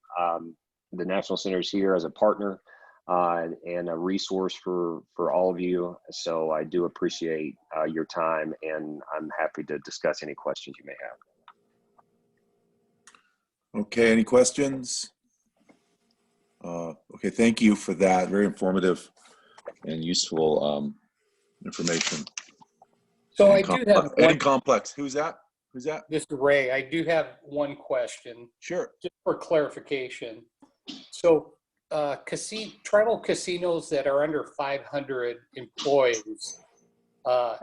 The National Center is here as a partner and a resource for all of you. So I do appreciate your time, and I'm happy to discuss any questions you may have. Okay, any questions? Okay, thank you for that. Very informative and useful information. So and I do have and one, complex. Who's that? Who's that? this is Ray, I do have one question, Sure. just for clarification. So tribal casinos that are under 500 employees, are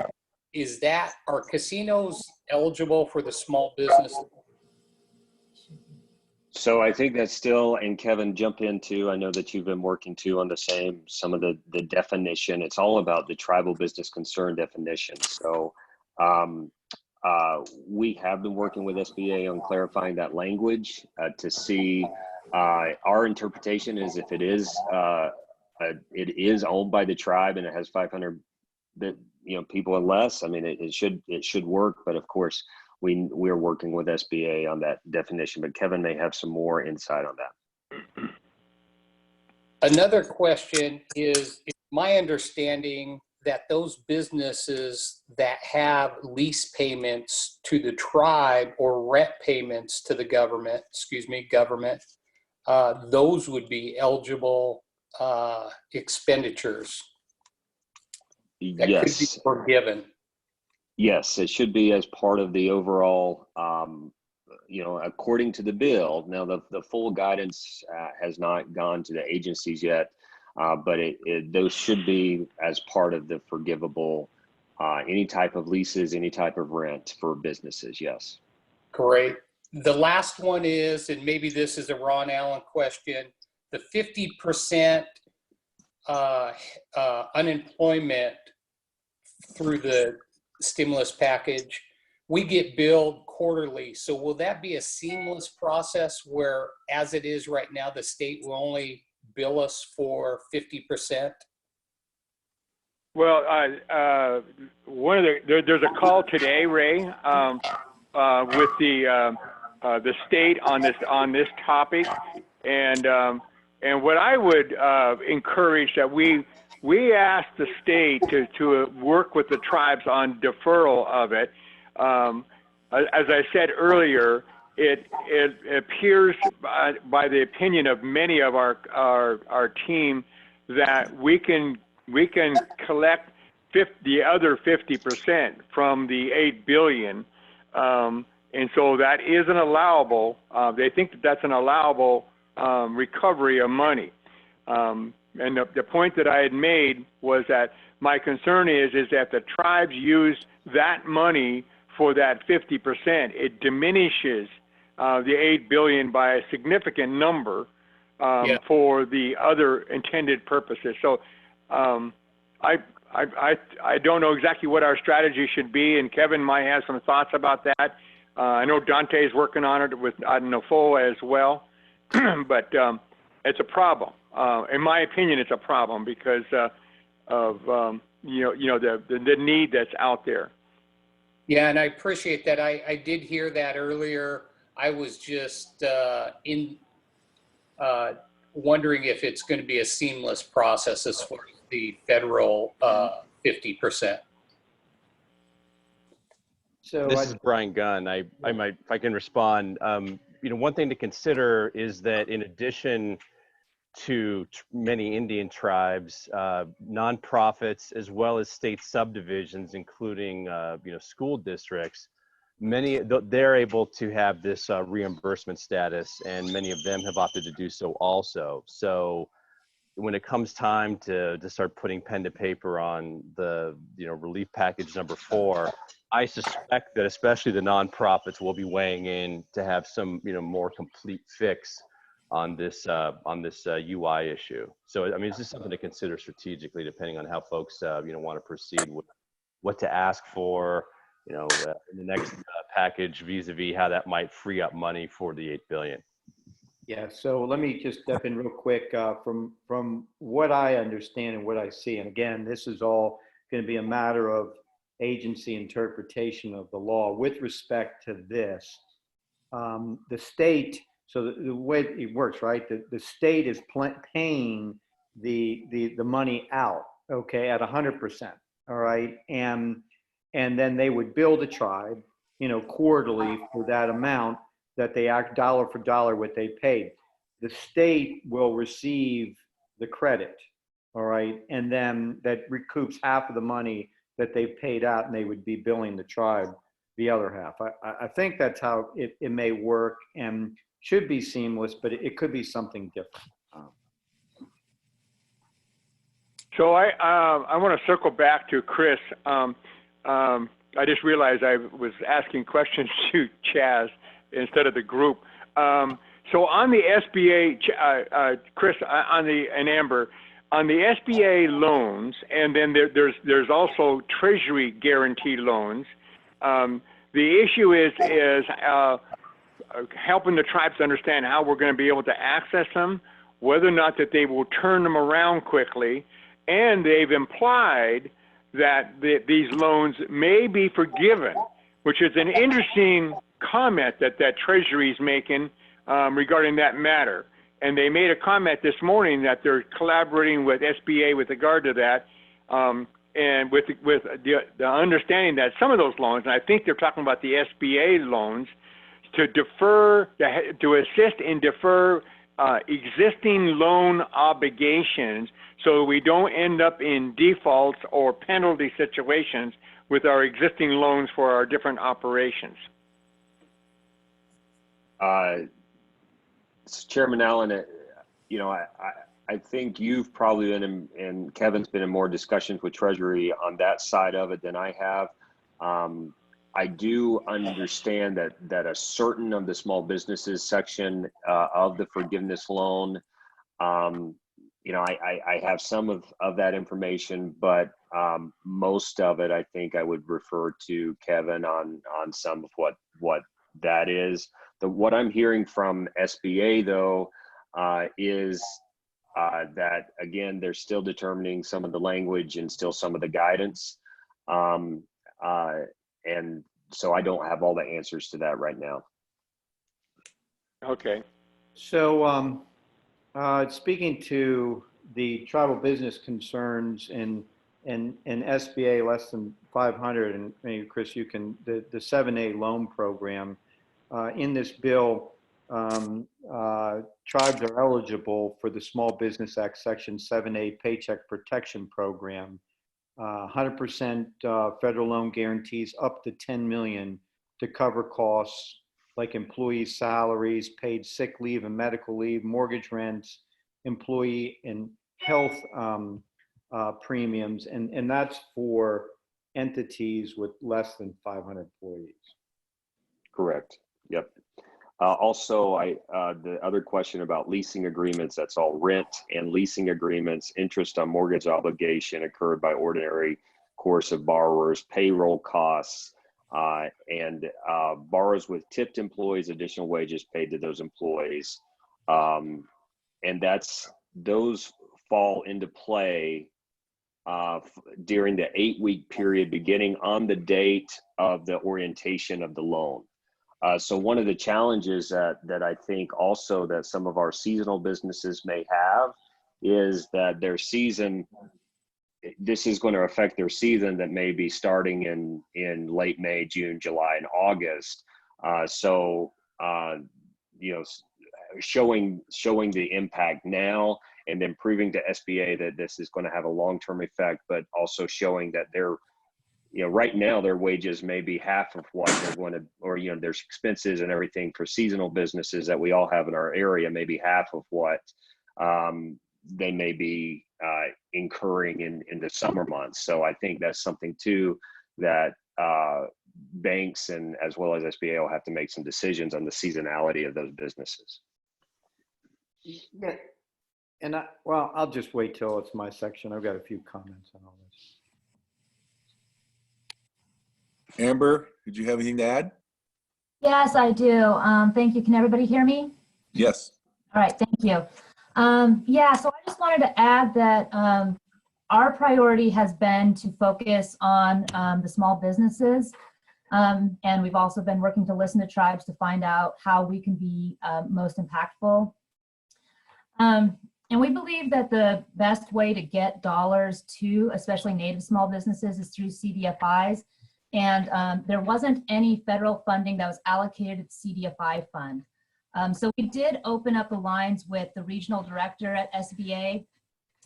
casinos eligible for the small business? So I think that's still, and Kevin, jump into, I know that you've been working too on the same, some of the definition. It's all about the tribal business concern definition. So we have been working with SBA on clarifying that language to see, our interpretation is if it is owned by the tribe and it has 500 people or less, I mean, it should work, but of course, we're working with SBA on that definition, but Kevin may have some more insight on that. Another question is, it's my understanding that those businesses that have lease payments to the tribe or rent payments to the government, those would be eligible expenditures that could be Yes. forgiven. Yes, it should be as part of the overall, according to the bill. Now, the full guidance has not gone to the agencies yet, but those should be as part of the forgivable, any type of leases, any type of rent for businesses, yes. Great. The last one is, and maybe this is a Ron Allen question, the 50% unemployment through the stimulus package, we get billed quarterly. So will that be a seamless process where, as it is right now, the state will only bill us for 50%? Well, there's a call today, Ray, with the state on this topic, and what I would encourage that we ask the state to work with the tribes on deferral of it. As I said earlier, it appears by the opinion of many of our team that we can collect the other 50% from the $8 billion, and so that is an allowable. They think that that's an allowable recovery of money. And the point that I had made was that my concern is that the tribes use that money for that 50%. It diminishes the $8 billion by a significant number for the other intended purposes. So I don't know exactly what our strategy should be, and Kevin might have some thoughts about that. I know Dante's working on it with NAFO as well, but it's a problem. In my opinion, it's a problem because of the need that's out there. Yeah, and I appreciate that. I did hear that earlier. I was just wondering if it's going to be a seamless process as far as the federal 50%. So This is Brian Gunn. I might, if I can respond. One thing to consider is that in addition to many Indian tribes, nonprofits, as well as state subdivisions, including school districts, they're able to have this reimbursement status, and many of them have opted to do so also. So when it comes time to start putting pen to paper on the relief package number 4, I suspect that especially the nonprofits will be weighing in to have some more complete fix on this UI issue. So I mean, it's just something to consider strategically, depending on how folks want to proceed with what to ask for, in the next package vis-a-vis how that might free up money for the $8 billion. Yeah, so let me just step in real quick from what I understand and what I see. And again, this is all going to be a matter of agency interpretation of the law with respect to this. The state, so the way it works, right? The state is paying the money out, okay, at 100%, all right? And then they would bill the tribe, quarterly for that amount that they act dollar for dollar what they paid. The state will receive the credit, all right? And then that recoups half of the money that they've paid out, and they would be billing the tribe the other half. I think that's how it may work and should be seamless, but it could be something different. So I want to circle back to Chris. I just realized I was asking questions to Chaz instead of the group. So on the SBA, Chris, and Amber, on the SBA loans, and then there's also Treasury guarantee loans. The issue is helping the tribes understand how we're going to be able to access them, whether or not that they will turn them around quickly, and they've implied that these loans may be forgiven, which is an interesting comment that Treasury is making regarding that matter. And they made a comment this morning that they're collaborating with SBA with regard to that, and with the understanding that some of those loans, and I think they're talking about the SBA loans, to assist in defer existing loan obligations so we don't end up in defaults or penalty situations with our existing loans for our different operations. Chairman Allen, I think you've probably been in, and Kevin's been in more discussions with Treasury on that side of it than I have. I do understand that a certain of the small businesses section of the forgiveness loan, I have some of that information, but most of it, I think I would refer to Kevin on some of what that is. What I'm hearing from SBA though is that again, they're still determining some of the language and still some of the guidance. And so I don't have all the answers to that right now. Okay. So speaking to the tribal business concerns and SBA less than 500, and maybe Chris, you can, the 7A loan program, in this bill, tribes are eligible for the Small Business Act Section 7A Paycheck Protection Program. 100% federal loan guarantees up to $10 million to cover costs like employee salaries, paid sick leave and medical leave, mortgage rents, employee and health premiums, and that's for entities with less than 500 employees. Correct. Yep. Also, the other question about leasing agreements, that's all rent and leasing agreements, interest on mortgage obligation incurred by ordinary course of borrowers, payroll costs, and borrowers with tipped employees, additional wages paid to those employees. And those fall into play during the 8-week period beginning on the date of the orientation of the loan. So one of the challenges that I think also that some of our seasonal businesses may have is that their season, this is going to affect their season that may be starting in late May, June, July, and August. Showing the impact now and then proving to SBA that this is going to have a long-term effect, but also showing that they're, right now their wages may be half of what they're going to, or, there's expenses and everything for seasonal businesses that we all have in our area, maybe half of what they may be incurring in the summer months. So I think that's something too that banks and as well as SBA will have to make some decisions on the seasonality of those businesses. Yeah, and I'll just wait till it's my section. I've got a few comments on all this. Amber, did you have anything to add? Yes, I do. Thank you. Can everybody hear me? Yes. All right, thank you. Yeah, so I just wanted to add that our priority has been to focus on the small businesses. And we've also been working to listen to tribes to find out how we can be most impactful. And we believe that the best way to get dollars to especially Native small businesses is through CDFIs. And there wasn't any federal funding that was allocated to the CDFI fund. So we did open up the lines with the regional director at SBA.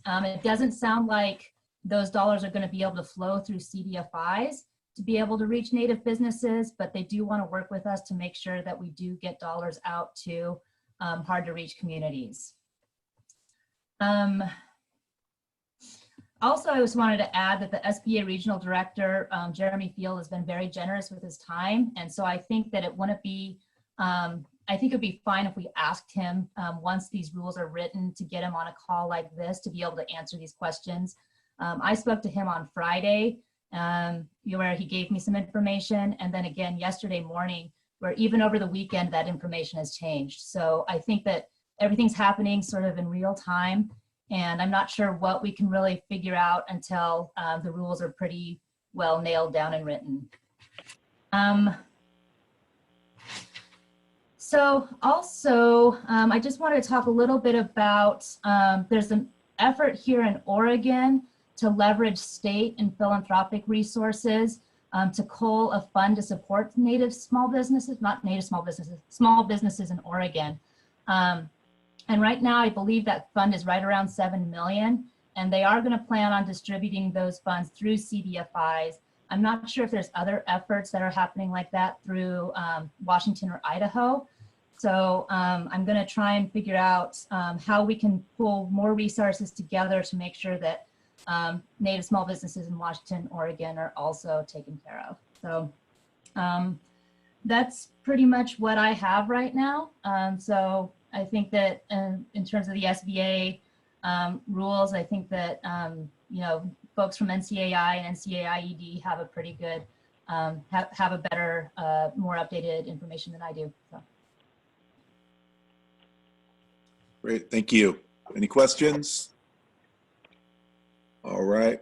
It doesn't sound like those dollars are going to be able to flow through CDFIs to be able to reach Native businesses, but they do want to work with us to make sure that we do get dollars out to hard to reach communities. Also, I just wanted to add that the SBA regional director, Jeremy Field, has been very generous with his time. And so I think that it wouldn't be, I think it'd be fine if we asked him once these rules are written to get him on a call like this to be able to answer these questions. I spoke to him on Friday where he gave me some information. And then again, yesterday morning, where even over the weekend, that information has changed. So I think that everything's happening sort of in real time. And I'm not sure what we can really figure out until the rules are pretty well nailed down and written. So also, I just wanted to talk a little bit about, there's an effort here in Oregon to leverage state and philanthropic resources to cull a fund to support Native small businesses, not Native small businesses, small businesses in Oregon. And right now, I believe that fund is right around 7 million, and they are going to plan on distributing those funds through CDFIs. I'm not sure if there's other efforts that are happening like that through Washington or Idaho. So I'm going to try and figure out how we can pull more resources together to make sure that Native small businesses in Washington, Oregon are also taken care of. So that's pretty much what I have right now. So I think that in terms of the SBA rules, I think that, you know, folks from NCAI and NCAIED have a pretty good, have a better, more updated information than I do. So. Great, thank you. Any questions? All right,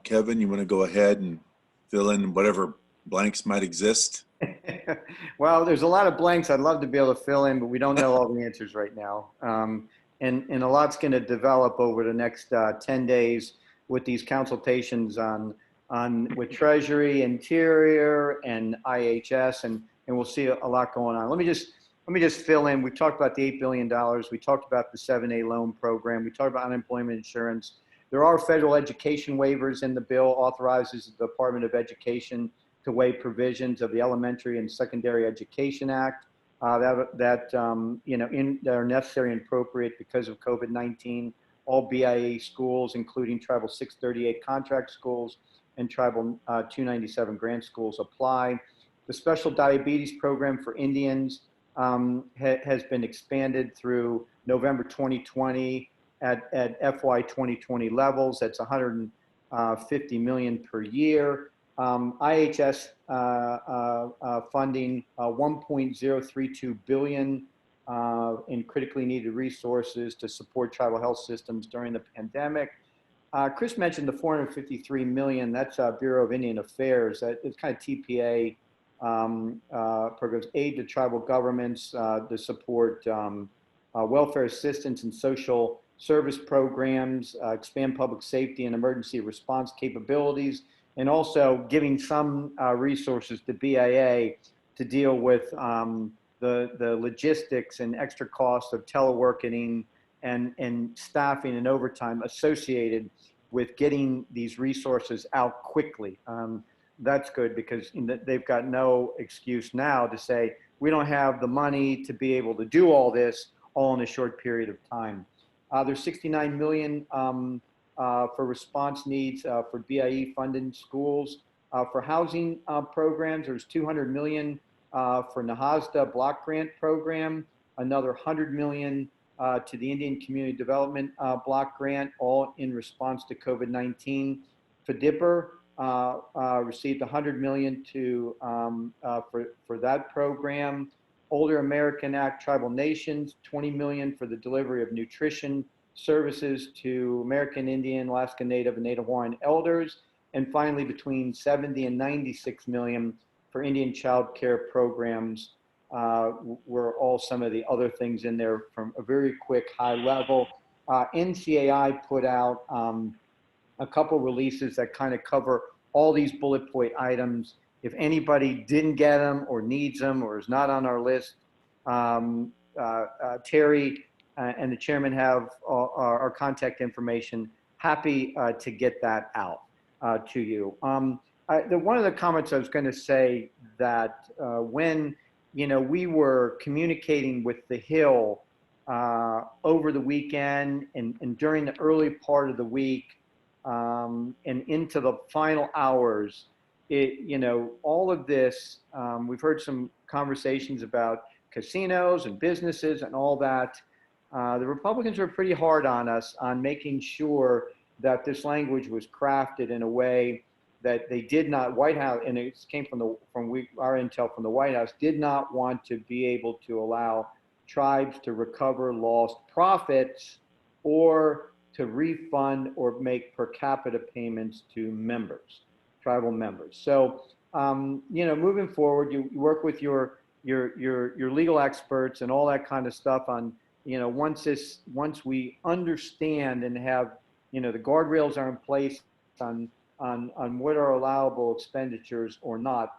Kevin, you want to go ahead and fill in whatever blanks might exist? Well, there's a lot of blanks I'd love to be able to fill in, but we don't know all the answers right now. And a lot's going to develop over the next 10 days with these consultations with Treasury, Interior, and IHS, and we'll see a lot going on. Let me just fill in. We talked about the $8 billion. We talked about the 7A loan program. We talked about unemployment insurance. There are federal education waivers in the bill, authorizes the Department of Education to waive provisions of the Elementary and Secondary Education Act that are necessary and appropriate because of COVID-19. All BIA schools, including Tribal 638 contract schools and Tribal 297 grant schools, apply. The Special Diabetes Program for Indians has been expanded through November 2020 at FY 2020 levels. That's $150 million per year. IHS funding $1.032 billion in critically needed resources to support tribal health systems during the pandemic. Chris mentioned the $453 million. That's Bureau of Indian Affairs. It's kind of TPA programs, aid to tribal governments to support welfare assistance and social service programs, expand public safety and emergency response capabilities, and also giving some resources to BIA to deal with the logistics and extra costs of teleworking and staffing and overtime associated with getting these resources out quickly. That's good because they've got no excuse now to say, we don't have the money to be able to do all this all in a short period of time. There's $69 million for response needs for BIE funded schools. For housing programs, there's $200 million for NAHASDA block grant program, another $100 million to the Indian Community Development Block Grant, all in response to COVID-19. For DIPPR, received 100 million to for that program. Older American Act Tribal Nations, 20 million for the delivery of nutrition services to American Indian, Alaska Native, and Native Hawaiian elders. And finally, between 70 and 96 million for Indian child care programs, were all some of the other things in there from a very quick high level. NCAI put out a couple releases that kind of cover all these bullet point items. If anybody didn't get them or needs them or is not on our list, Terry and the chairman have our contact information. Happy to get that out to you. One of the comments I was going to say that when we were communicating with the Hill over the weekend and during the early part of the week and into the final hours, all of this, we've heard some conversations about casinos and businesses and all that. The Republicans were pretty hard on us on making sure that this language was crafted in a way that they did not, White House, and it came from our intel from the White House, did not want to be able to allow tribes to recover lost profits or to refund or make per capita payments to members, tribal members. So, moving forward, you work with your legal experts and all that kind of stuff on, once we understand and have, the guardrails are in place on what are allowable expenditures or not,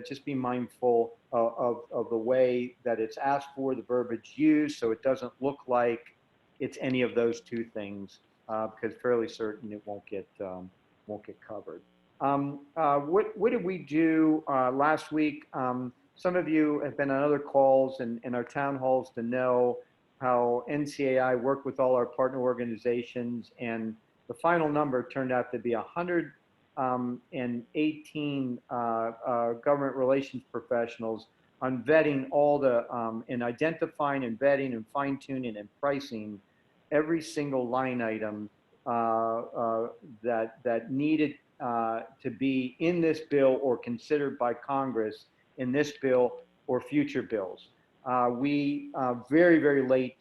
just be mindful of the way that it's asked for, the verbiage used, so it doesn't look like it's any of those two things, because fairly certain it won't get covered. What did we do last week? Some of you have been on other calls and our town halls to know how NCAI worked with all our partner organizations, and the final number turned out to be 118 government relations professionals on vetting all the, and identifying and vetting and fine tuning and pricing every single line item that needed to be in this bill or considered by Congress in this bill or future bills. We very, very late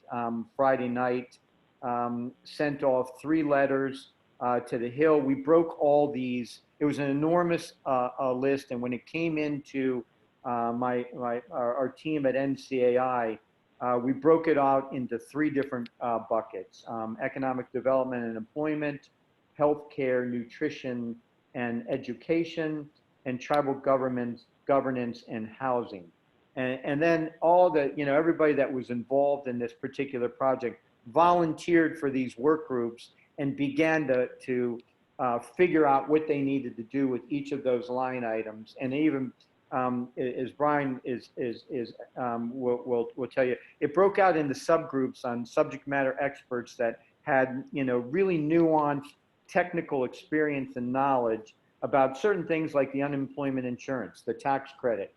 Friday night sent off 3 letters to the Hill. We broke all these. It was an enormous list, and when it came into our team at NCAI, we broke it out into 3 different buckets: economic development and employment, healthcare, nutrition, and education, and tribal governance and housing. And then all the, everybody that was involved in this particular project volunteered for these work groups and began to figure out what they needed to do with each of those line items. And even as Brian will tell you, it broke out into subgroups on subject matter experts that had really nuanced technical experience and knowledge about certain things like the unemployment insurance, the tax credit,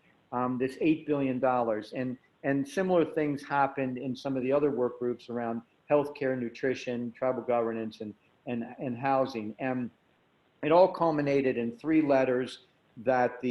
this $8 billion, and similar things happened in some of the other work groups around healthcare, nutrition, tribal governance, and housing. And it all culminated in 3 letters that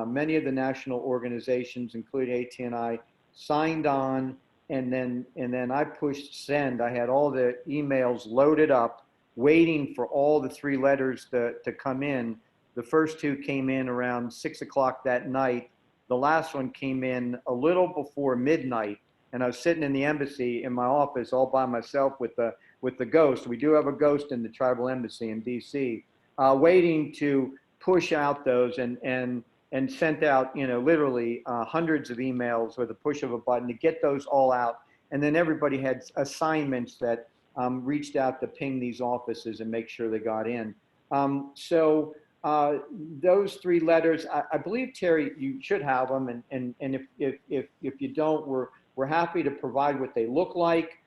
many of the national organizations, including ATNI, signed on, and then I pushed send. I had all the emails loaded up, waiting for all the 3 letters to come in. The first 2 came in around 6 o'clock that night. The last one came in a little before midnight, and I was sitting in the embassy in my office all by myself with the ghost. We do have a ghost in the tribal embassy in DC, waiting to push out those and sent out, literally hundreds of emails with a push of a button to get those all out. And then everybody had assignments that reached out to ping these offices and make sure they got in. So those 3 letters, I believe, Terry, you should have them. And if you don't, we're happy to provide what they look like.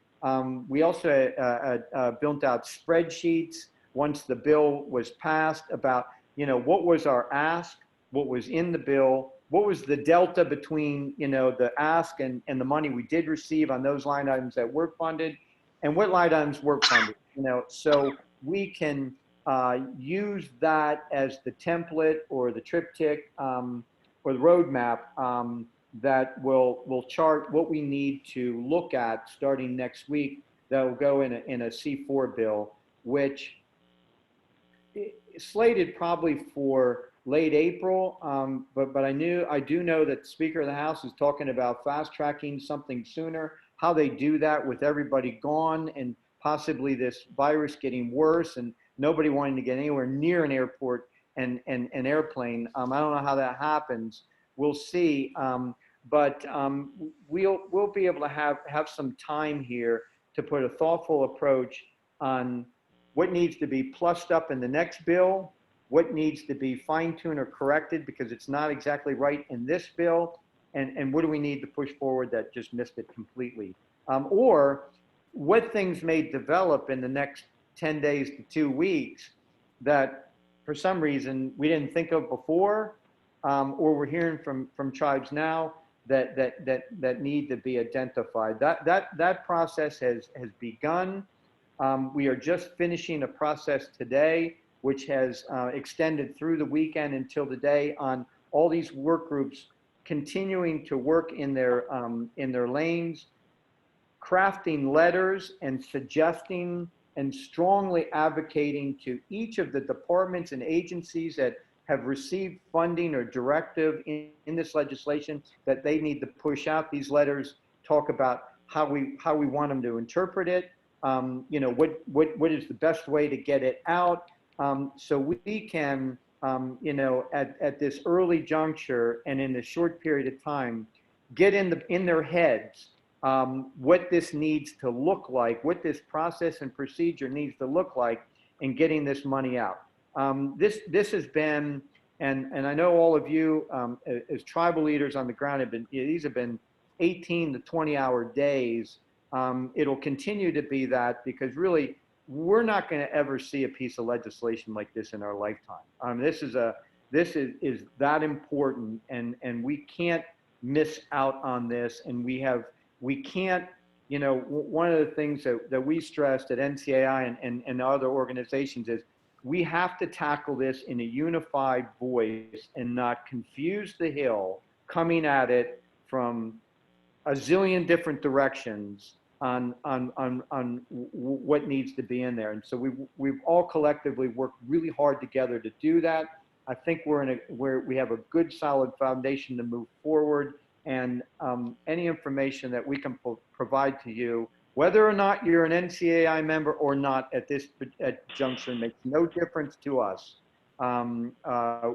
We also built out spreadsheets once the bill was passed about, what was our ask, what was in the bill, what was the delta between, the ask and the money we did receive on those line items that were funded, and what line items were funded, so we can use that as the template or the triptych or the roadmap that will chart what we need to look at starting next week. That will go in a C4 bill, which is slated probably for late April. But I do know that the Speaker of the House is talking about fast tracking something sooner. How they do that with everybody gone and possibly this virus getting worse and nobody wanting to get anywhere near an airport and an airplane. I don't know how that happens. We'll see. But we'll be able to have some time here to put a thoughtful approach on what needs to be plussed up in the next bill, what needs to be fine-tuned or corrected because it's not exactly right in this bill, and what do we need to push forward that just missed it completely. Or what things may develop in the next 10 days to 2 weeks that for some reason we didn't think of before, or we're hearing from tribes now that need to be identified. That process has begun. We are just finishing a process today, which has extended through the weekend until today on all these work groups continuing to work in their lanes, crafting letters and suggesting and strongly advocating to each of the departments and agencies that have received funding or directive in this legislation that they need to push out. These letters talk about how we want them to interpret it. You know, what is the best way to get it out, so we can, you know, at this early juncture and in a short period of time, get in their heads what this needs to look like, what this process and procedure needs to look like in getting this money out. This has been, and I know all of you as tribal leaders on the ground have been, these have been 18 to 20-hour days. It'll continue to be that because really we're not going to ever see a piece of legislation like this in our lifetime. This is that important, and we can't miss out on this. And we can't, you know, one of the things that we stressed at NCAI and other organizations is we have to tackle this in a unified voice and not confuse the Hill coming at it from a zillion different directions on what needs to be in there. And so we've all collectively worked really hard together to do that. I think we have a good solid foundation to move forward, and any information that we can provide to you, whether or not you're an NCAI member or not at this juncture, makes no difference to us.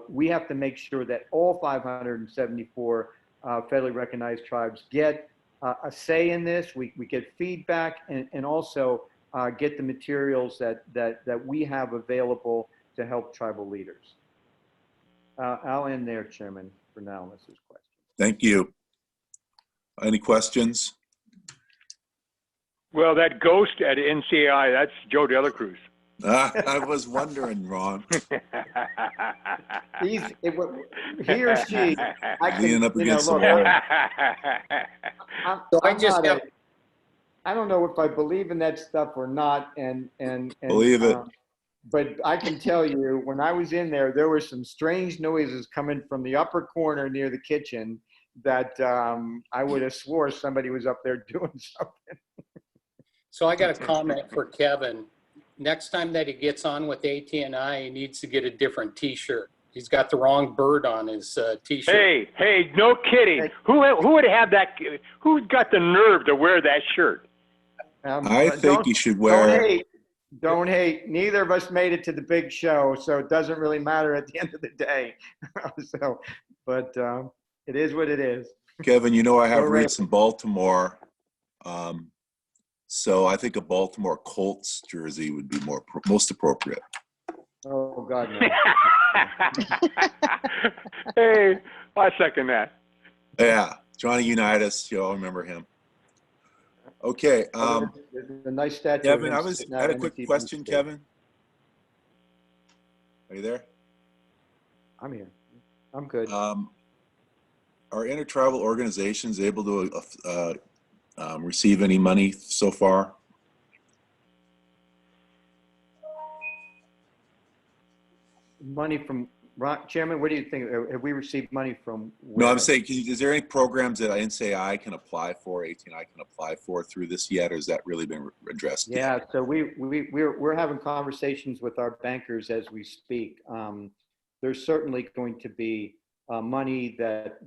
We have to make sure that all 574 federally recognized tribes get a say in this. We get feedback and also get the materials that we have available to help tribal leaders. I'll end there, Chairman, for now, unless there's questions. Thank you. Any questions? Well, that ghost at NCAI, that's Joe Delacruz. I was wondering, Ron. He or she, Leaning up against the look, wall. I don't know if I believe in that stuff or not, and Believe it. But I can tell you, when I was in there, there were some strange noises coming from the upper corner near the kitchen that I would have swore somebody was up there doing something. So I got a comment for Kevin. Next time that he gets on with ATNI, he needs to get a different T-shirt. He's got the wrong bird on his T-shirt. Hey, no kidding. Who would have that? Who's got the nerve to wear that shirt? I think you should wear. Don't hate. Neither of us made it to the big show, so it doesn't really matter at the end of the day. But it is what it is. Kevin, you know I have roots in Baltimore. So I think a Baltimore Colts jersey would be most appropriate. Oh, God, no. Hey, I second that. Yeah, Johnny Unitas, you all remember him. Okay. There's a nice statue. Kevin, I had a quick question, Kevin. Are you there? I'm here. I'm good. Are intertribal organizations able to receive any money so far? money from, Chairman, what do you think? Have we received money from? No, where? I'm saying, is there any programs that NCI can apply for, ATNI can apply for through this yet, or has that really been addressed yet? Yeah, so we're having conversations with our bankers as we speak. There's certainly going to be money that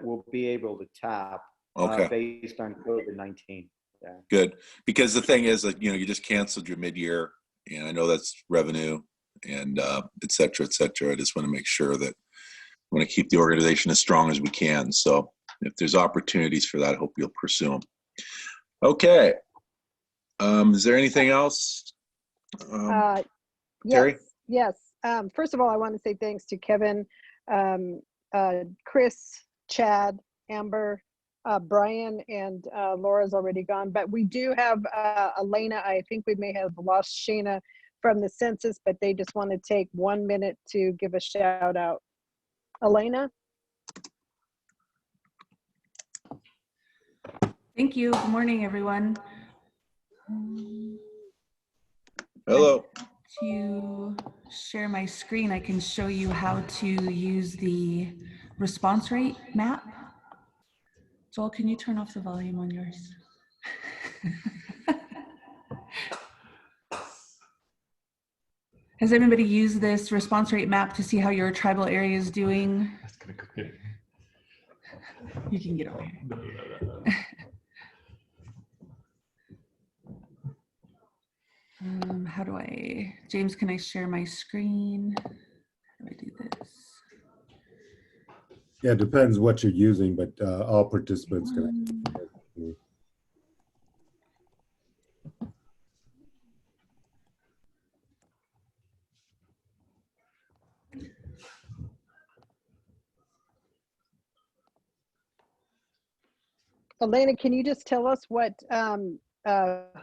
we'll be able to tap Okay. based on COVID-19. Yeah. Good. Because the thing is that, you just canceled your mid-year, and I know that's revenue and et cetera, et cetera. I just want to make sure that we want to keep the organization as strong as we can. So if there's opportunities for that, I hope you'll pursue them. Okay. Is there anything else? Terry? Yes. First of all, I want to say thanks to Kevin, Chris, Chad, Amber, Brian, and Laura's already gone. But we do have Elena. I think we may have lost Shana from the census, but they just want to take 1 minute to give a shout out. Elena? Thank you. Good morning, everyone. Hello. To share my screen, I can show you how to use the response rate map. Joel, can you turn off the volume on yours? Has anybody used this response rate map to see how your tribal area is doing? You can get over here. How do James, can I share my screen? How do I do this? Yeah, it depends what you're using, but all participants can. Elena, can you just tell us what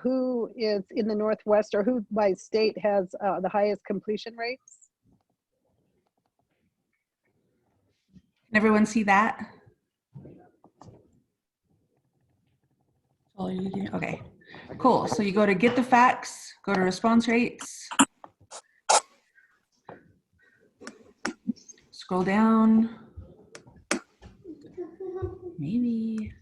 who is in the Northwest, or who by state has the highest completion rates? Can everyone see that? Okay, cool. So you go to get the facts, go to response rates, scroll down, maybe.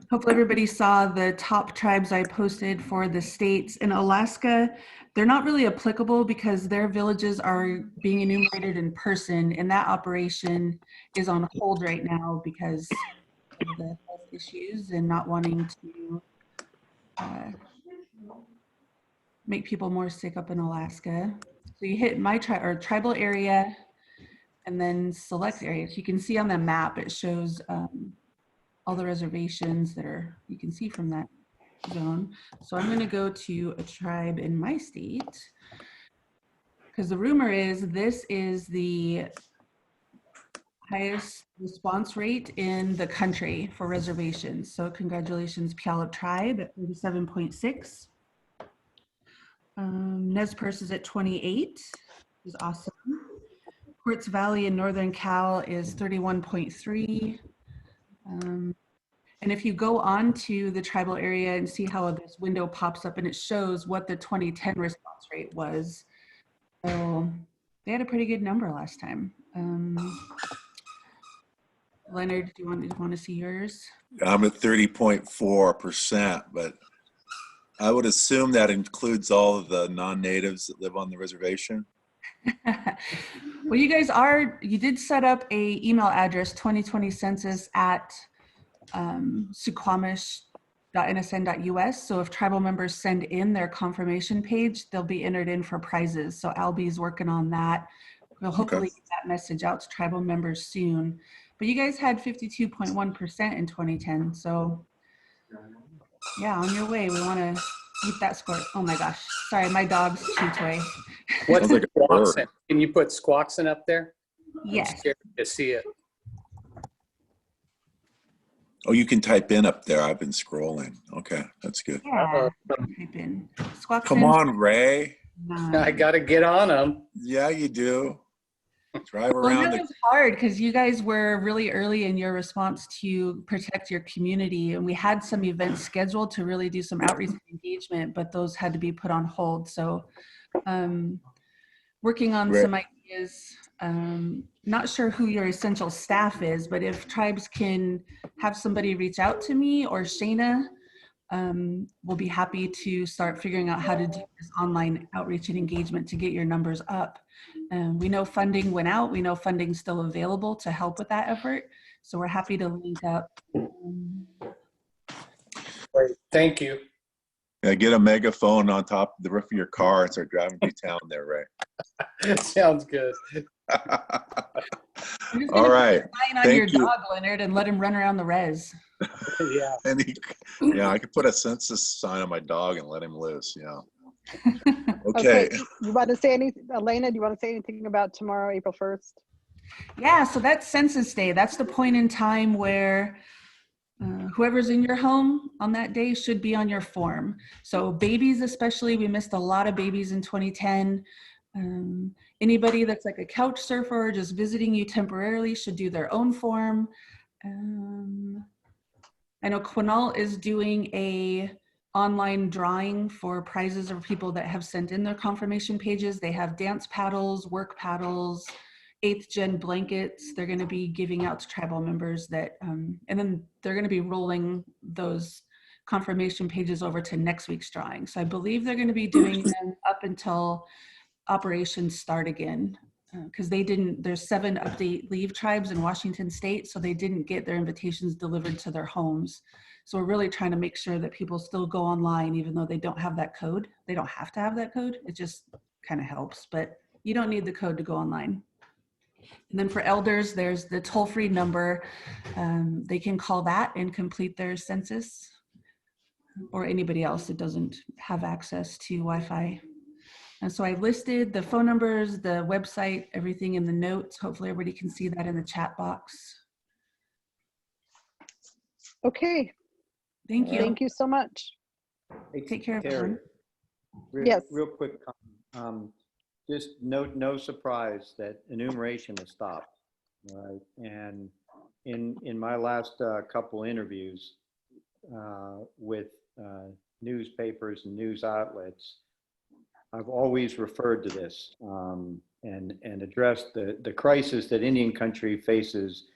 Hopefully everybody saw the top tribes I posted for the states. In Alaska, they're not really applicable because their villages are being enumerated in person, and that operation is on hold right now because of the health issues and not wanting to make people more sick up in Alaska. So you hit my tribal area and then select areas. You can see on the map, it shows all the reservations that you can see from that zone. So I'm going to go to a tribe in my state because the rumor is this is the highest response rate in the country for reservations. So congratulations, Puyallup Tribe at 37.6. Nez Perce is at 28, which is awesome. Quartz Valley in Northern Cal is 31.3. And if you go on to the tribal area and see how this window pops up and it shows what the 2010 response rate was. So they had a pretty good number last time. Leonard, do you want to see yours? I'm at 30.4%, but I would assume that includes all of the non-natives that live on the reservation. Well, you did set up a email address, 2020 census at suquamish.nsn.us. So if tribal members send in their confirmation page, they'll be entered in for prizes. So Albie's working on that. We'll hopefully get that message out to tribal members soon. But you guys had 52.1% in 2010. So yeah, on your way. We want to keep that score. Oh my gosh. Sorry, my dog's chew toy. What's the Squawkson? Can you put Squawkson up there? Yes. I'm scared to see it. Oh, you can type in up there. I've been scrolling. Okay, that's good. Yeah. Type in Squawkson. Come on, Ray. I got to get on them. Yeah, you do. Drive Well, around. that was hard because you guys were really early in your response to protect your community, and we had some events scheduled to really do some outreach and engagement, but those had to be put on hold. So Working on Right. some ideas. Not sure who your essential staff is, but if tribes can have somebody reach out to me or Shayna, we'll be happy to start figuring out how to do this online outreach and engagement to get your numbers up. We know funding went out. We know funding's still available to help with that effort. So we're happy to link up. Great. Thank you. Yeah, get a megaphone on top of the roof of your car and start driving through town there, Ray. Sounds good. All right. Sign on Thank your you. dog, Leonard, and let him run around the res. Yeah. And yeah, I could put a census sign on my dog and let him loose. Yeah. Okay. You want to say anything, Elena? Do you want to say anything about tomorrow, April 1st? Yeah, so that's Census Day. That's the point in time where whoever's in your home on that day should be on your form. So babies especially, we missed a lot of babies in 2010. Anybody that's like a couch surfer or just visiting you temporarily should do their own form. I know Quinault is doing a online drawing for prizes of people that have sent in their confirmation pages. They have dance paddles, work paddles, 8th gen blankets. They're going to be giving out to tribal members that, and then they're going to be rolling those confirmation pages over to next week's drawing. So I believe they're going to be doing them up until operations start again, because there's 7 update leave tribes in Washington state, so they didn't get their invitations delivered to their homes. So we're really trying to make sure that people still go online even though they don't have that code. They don't have to have that code. It just kind of helps, but you don't need the code to go online. And then for elders, there's the toll-free number. They can call that and complete their census, or anybody else that doesn't have access to Wi-Fi. And so I listed the phone numbers, the website, everything in the notes. Hopefully everybody can see that in the chat box. Okay. Thank you. Thank you so much. Take care, Terry, everyone. Yes. Real quick, just no surprise that enumeration has stopped. Right? And in my last couple interviews with newspapers and news outlets, I've always referred to this and addressed the crisis that Indian country faces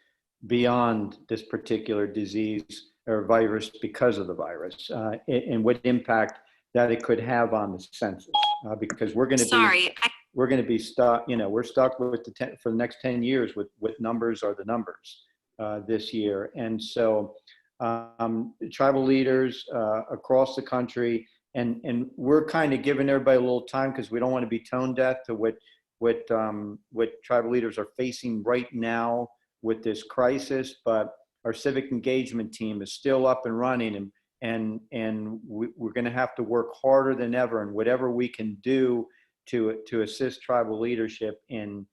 beyond this particular disease or virus because of the virus and what impact that it could have on the census because we're going to be stuck, we're stuck with for the next 10 years with numbers are the numbers this year. And so tribal leaders across the country, and we're kind of giving everybody a little time because we don't want to be tone deaf to what tribal leaders are facing right now with this crisis, but our civic engagement team is still up and running, and we're going to have to work harder than ever, and whatever we can do to assist tribal leadership in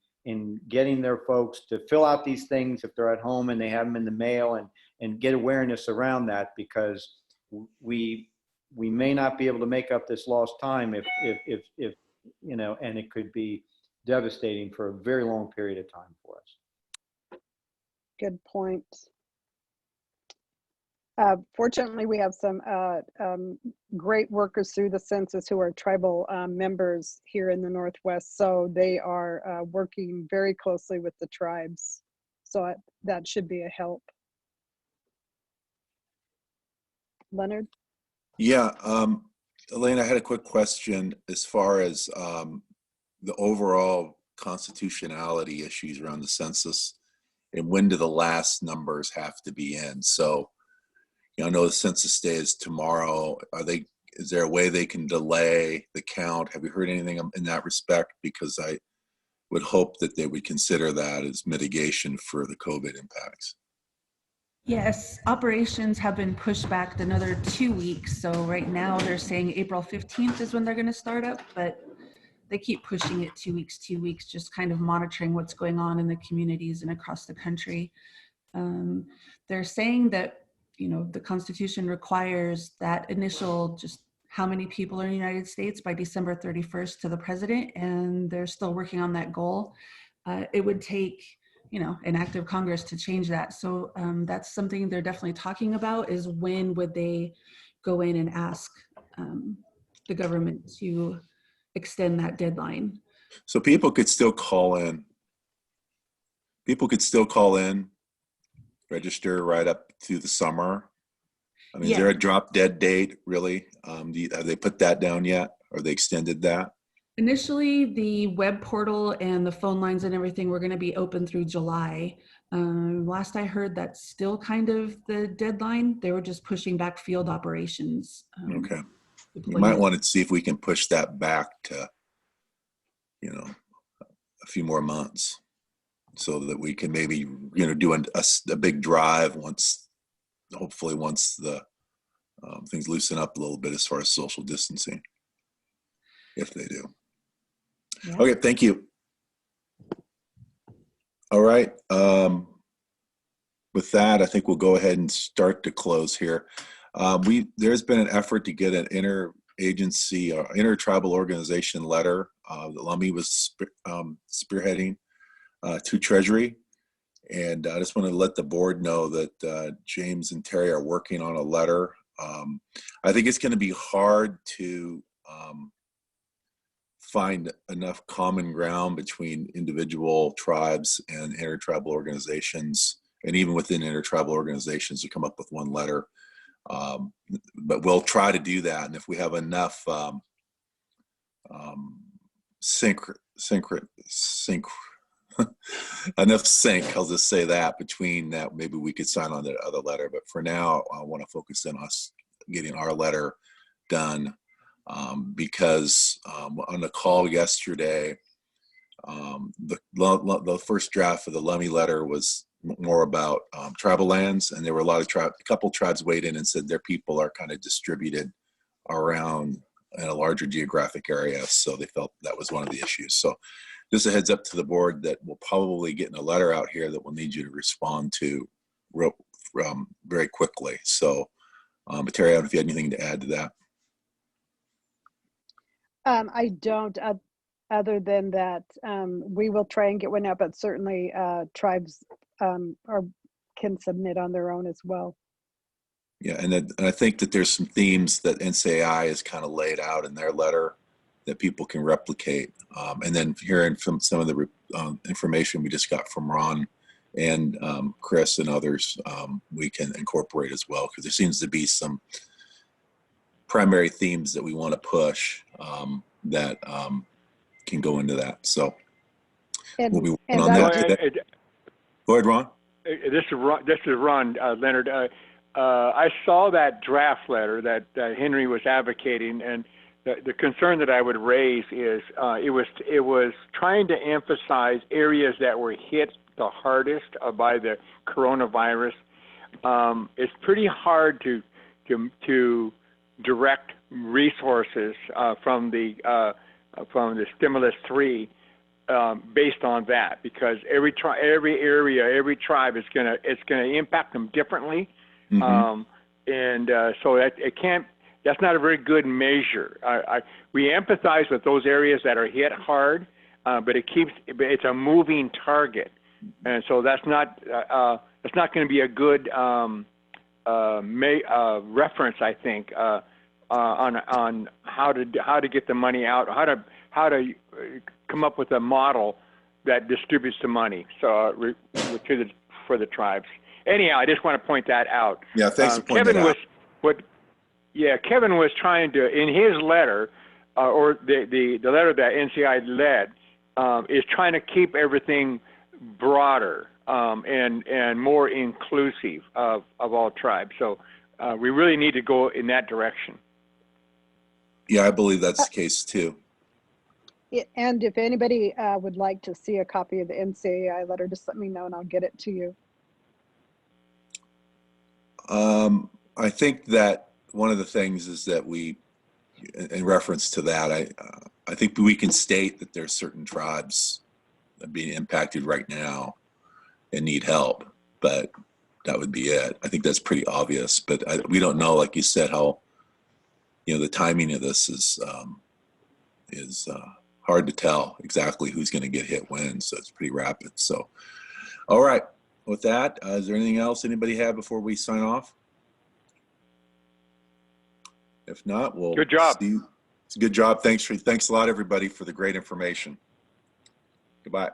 getting their folks to fill out these things if they're at home and they have them in the mail, and get awareness around that, because we may not be able to make up this lost time if and it could be devastating for a very long period of time for us. Good point. Fortunately, we have some great workers through the census who are tribal members here in the Northwest. So they are working very closely with the tribes. So that should be a help. Leonard? Yeah, Elaine, I had a quick question as far as the overall constitutionality issues around the census, and when do the last numbers have to be in? So, I know the census day is tomorrow. Is there a way they can delay the count? Have you heard anything in that respect? Because I would hope that they would consider that as mitigation for the COVID impacts. Yes, operations have been pushed back another 2 weeks. So right now they're saying April 15th is when they're going to start up, but they keep pushing it 2 weeks, just kind of monitoring what's going on in the communities and across the country. They're saying that, the Constitution requires that initial just how many people are in the United States by December 31st to the president, and they're still working on that goal. It would take an act of Congress to change that. So that's something they're definitely talking about, is when would they go in and ask the government to extend that deadline. So people could still call in. People could still call in, register right up to the summer. I mean, is there a drop dead date, really? Have they put that down yet, or they extended that? Initially, the web portal and the phone lines and everything were going to be open through July. Last I heard, that's still kind of the deadline. They were just pushing back field operations. Okay. We might want to see if we can push that back to, you know, a few more months, so that we can maybe, you know, do a big drive hopefully once the things loosen up a little bit as far as social distancing, if they do. Yeah. Okay, thank you. All right. With that, I think we'll go ahead and start to close here. There's been an effort to get an interagency or intertribal organization letter that Lummi was spearheading to Treasury. And I just want to let the board know that James and Terry are working on a letter. I think it's going to be hard to find enough common ground between individual tribes and intertribal organizations, and even within intertribal organizations, to come up with one letter. But we'll try to do that. And if we have enough enough sync, I'll just say that, between that, maybe we could sign on that other letter. But for now, I want to focus on us getting our letter done, because on the call yesterday, the first draft of the Lummi letter was more about tribal lands, and there were a couple tribes weighed in and said their people are kind of distributed around in a larger geographic area, so they felt that was one of the issues. So just a heads up to the board that we'll probably get a letter out here that we'll need you to respond to very quickly. So, but Terry, I don't know if you had anything to add to that. I don't, other than that, we will try and get one out, but certainly tribes can submit on their own as well. Yeah, and I think that there's some themes that NCAI has kind of laid out in their letter that people can replicate. And then hearing from some of the information we just got from Ron and Chris and others, we can incorporate as well, because there seems to be some primary themes that we want to push that can go into that. So we'll be working on that. Go ahead, Ron. This is Ron, Leonard. I saw that draft letter that Henry was advocating, and the concern that I would raise is it was trying to emphasize areas that were hit the hardest by the coronavirus. It's pretty hard to direct resources from the stimulus 3 based on that, because every area, every tribe it's gonna impact them differently. Mm-hmm. So it can't. That's not a very good measure. We empathize with those areas that are hit hard, but it's a moving target, and so that's not going to be a good reference, I think, on how to get the money out, how to come up with a model that distributes the money for the tribes. Anyhow, I just want to point that out. Yeah, thanks for pointing that out. Kevin was trying to, in his letter, or the letter that NCI led, is trying to keep everything broader and more inclusive of all tribes. So we really need to go in that direction. Yeah, I believe that's the case too. And if anybody would like to see a copy of the NCAI letter, just let me know and I'll get it to you. I think that one of the things is that in reference to that, I think we can state that there's certain tribes that are being impacted right now and need help, but that would be it. I think that's pretty obvious, but we don't know, like you said, how, the timing of this is hard to tell exactly who's going to get hit when, so it's pretty rapid. So, all right, with that, is there anything else anybody have before we sign off? If not, we'll good job. See you. It's a good job. Thanks a lot, everybody, for the great information. Goodbye.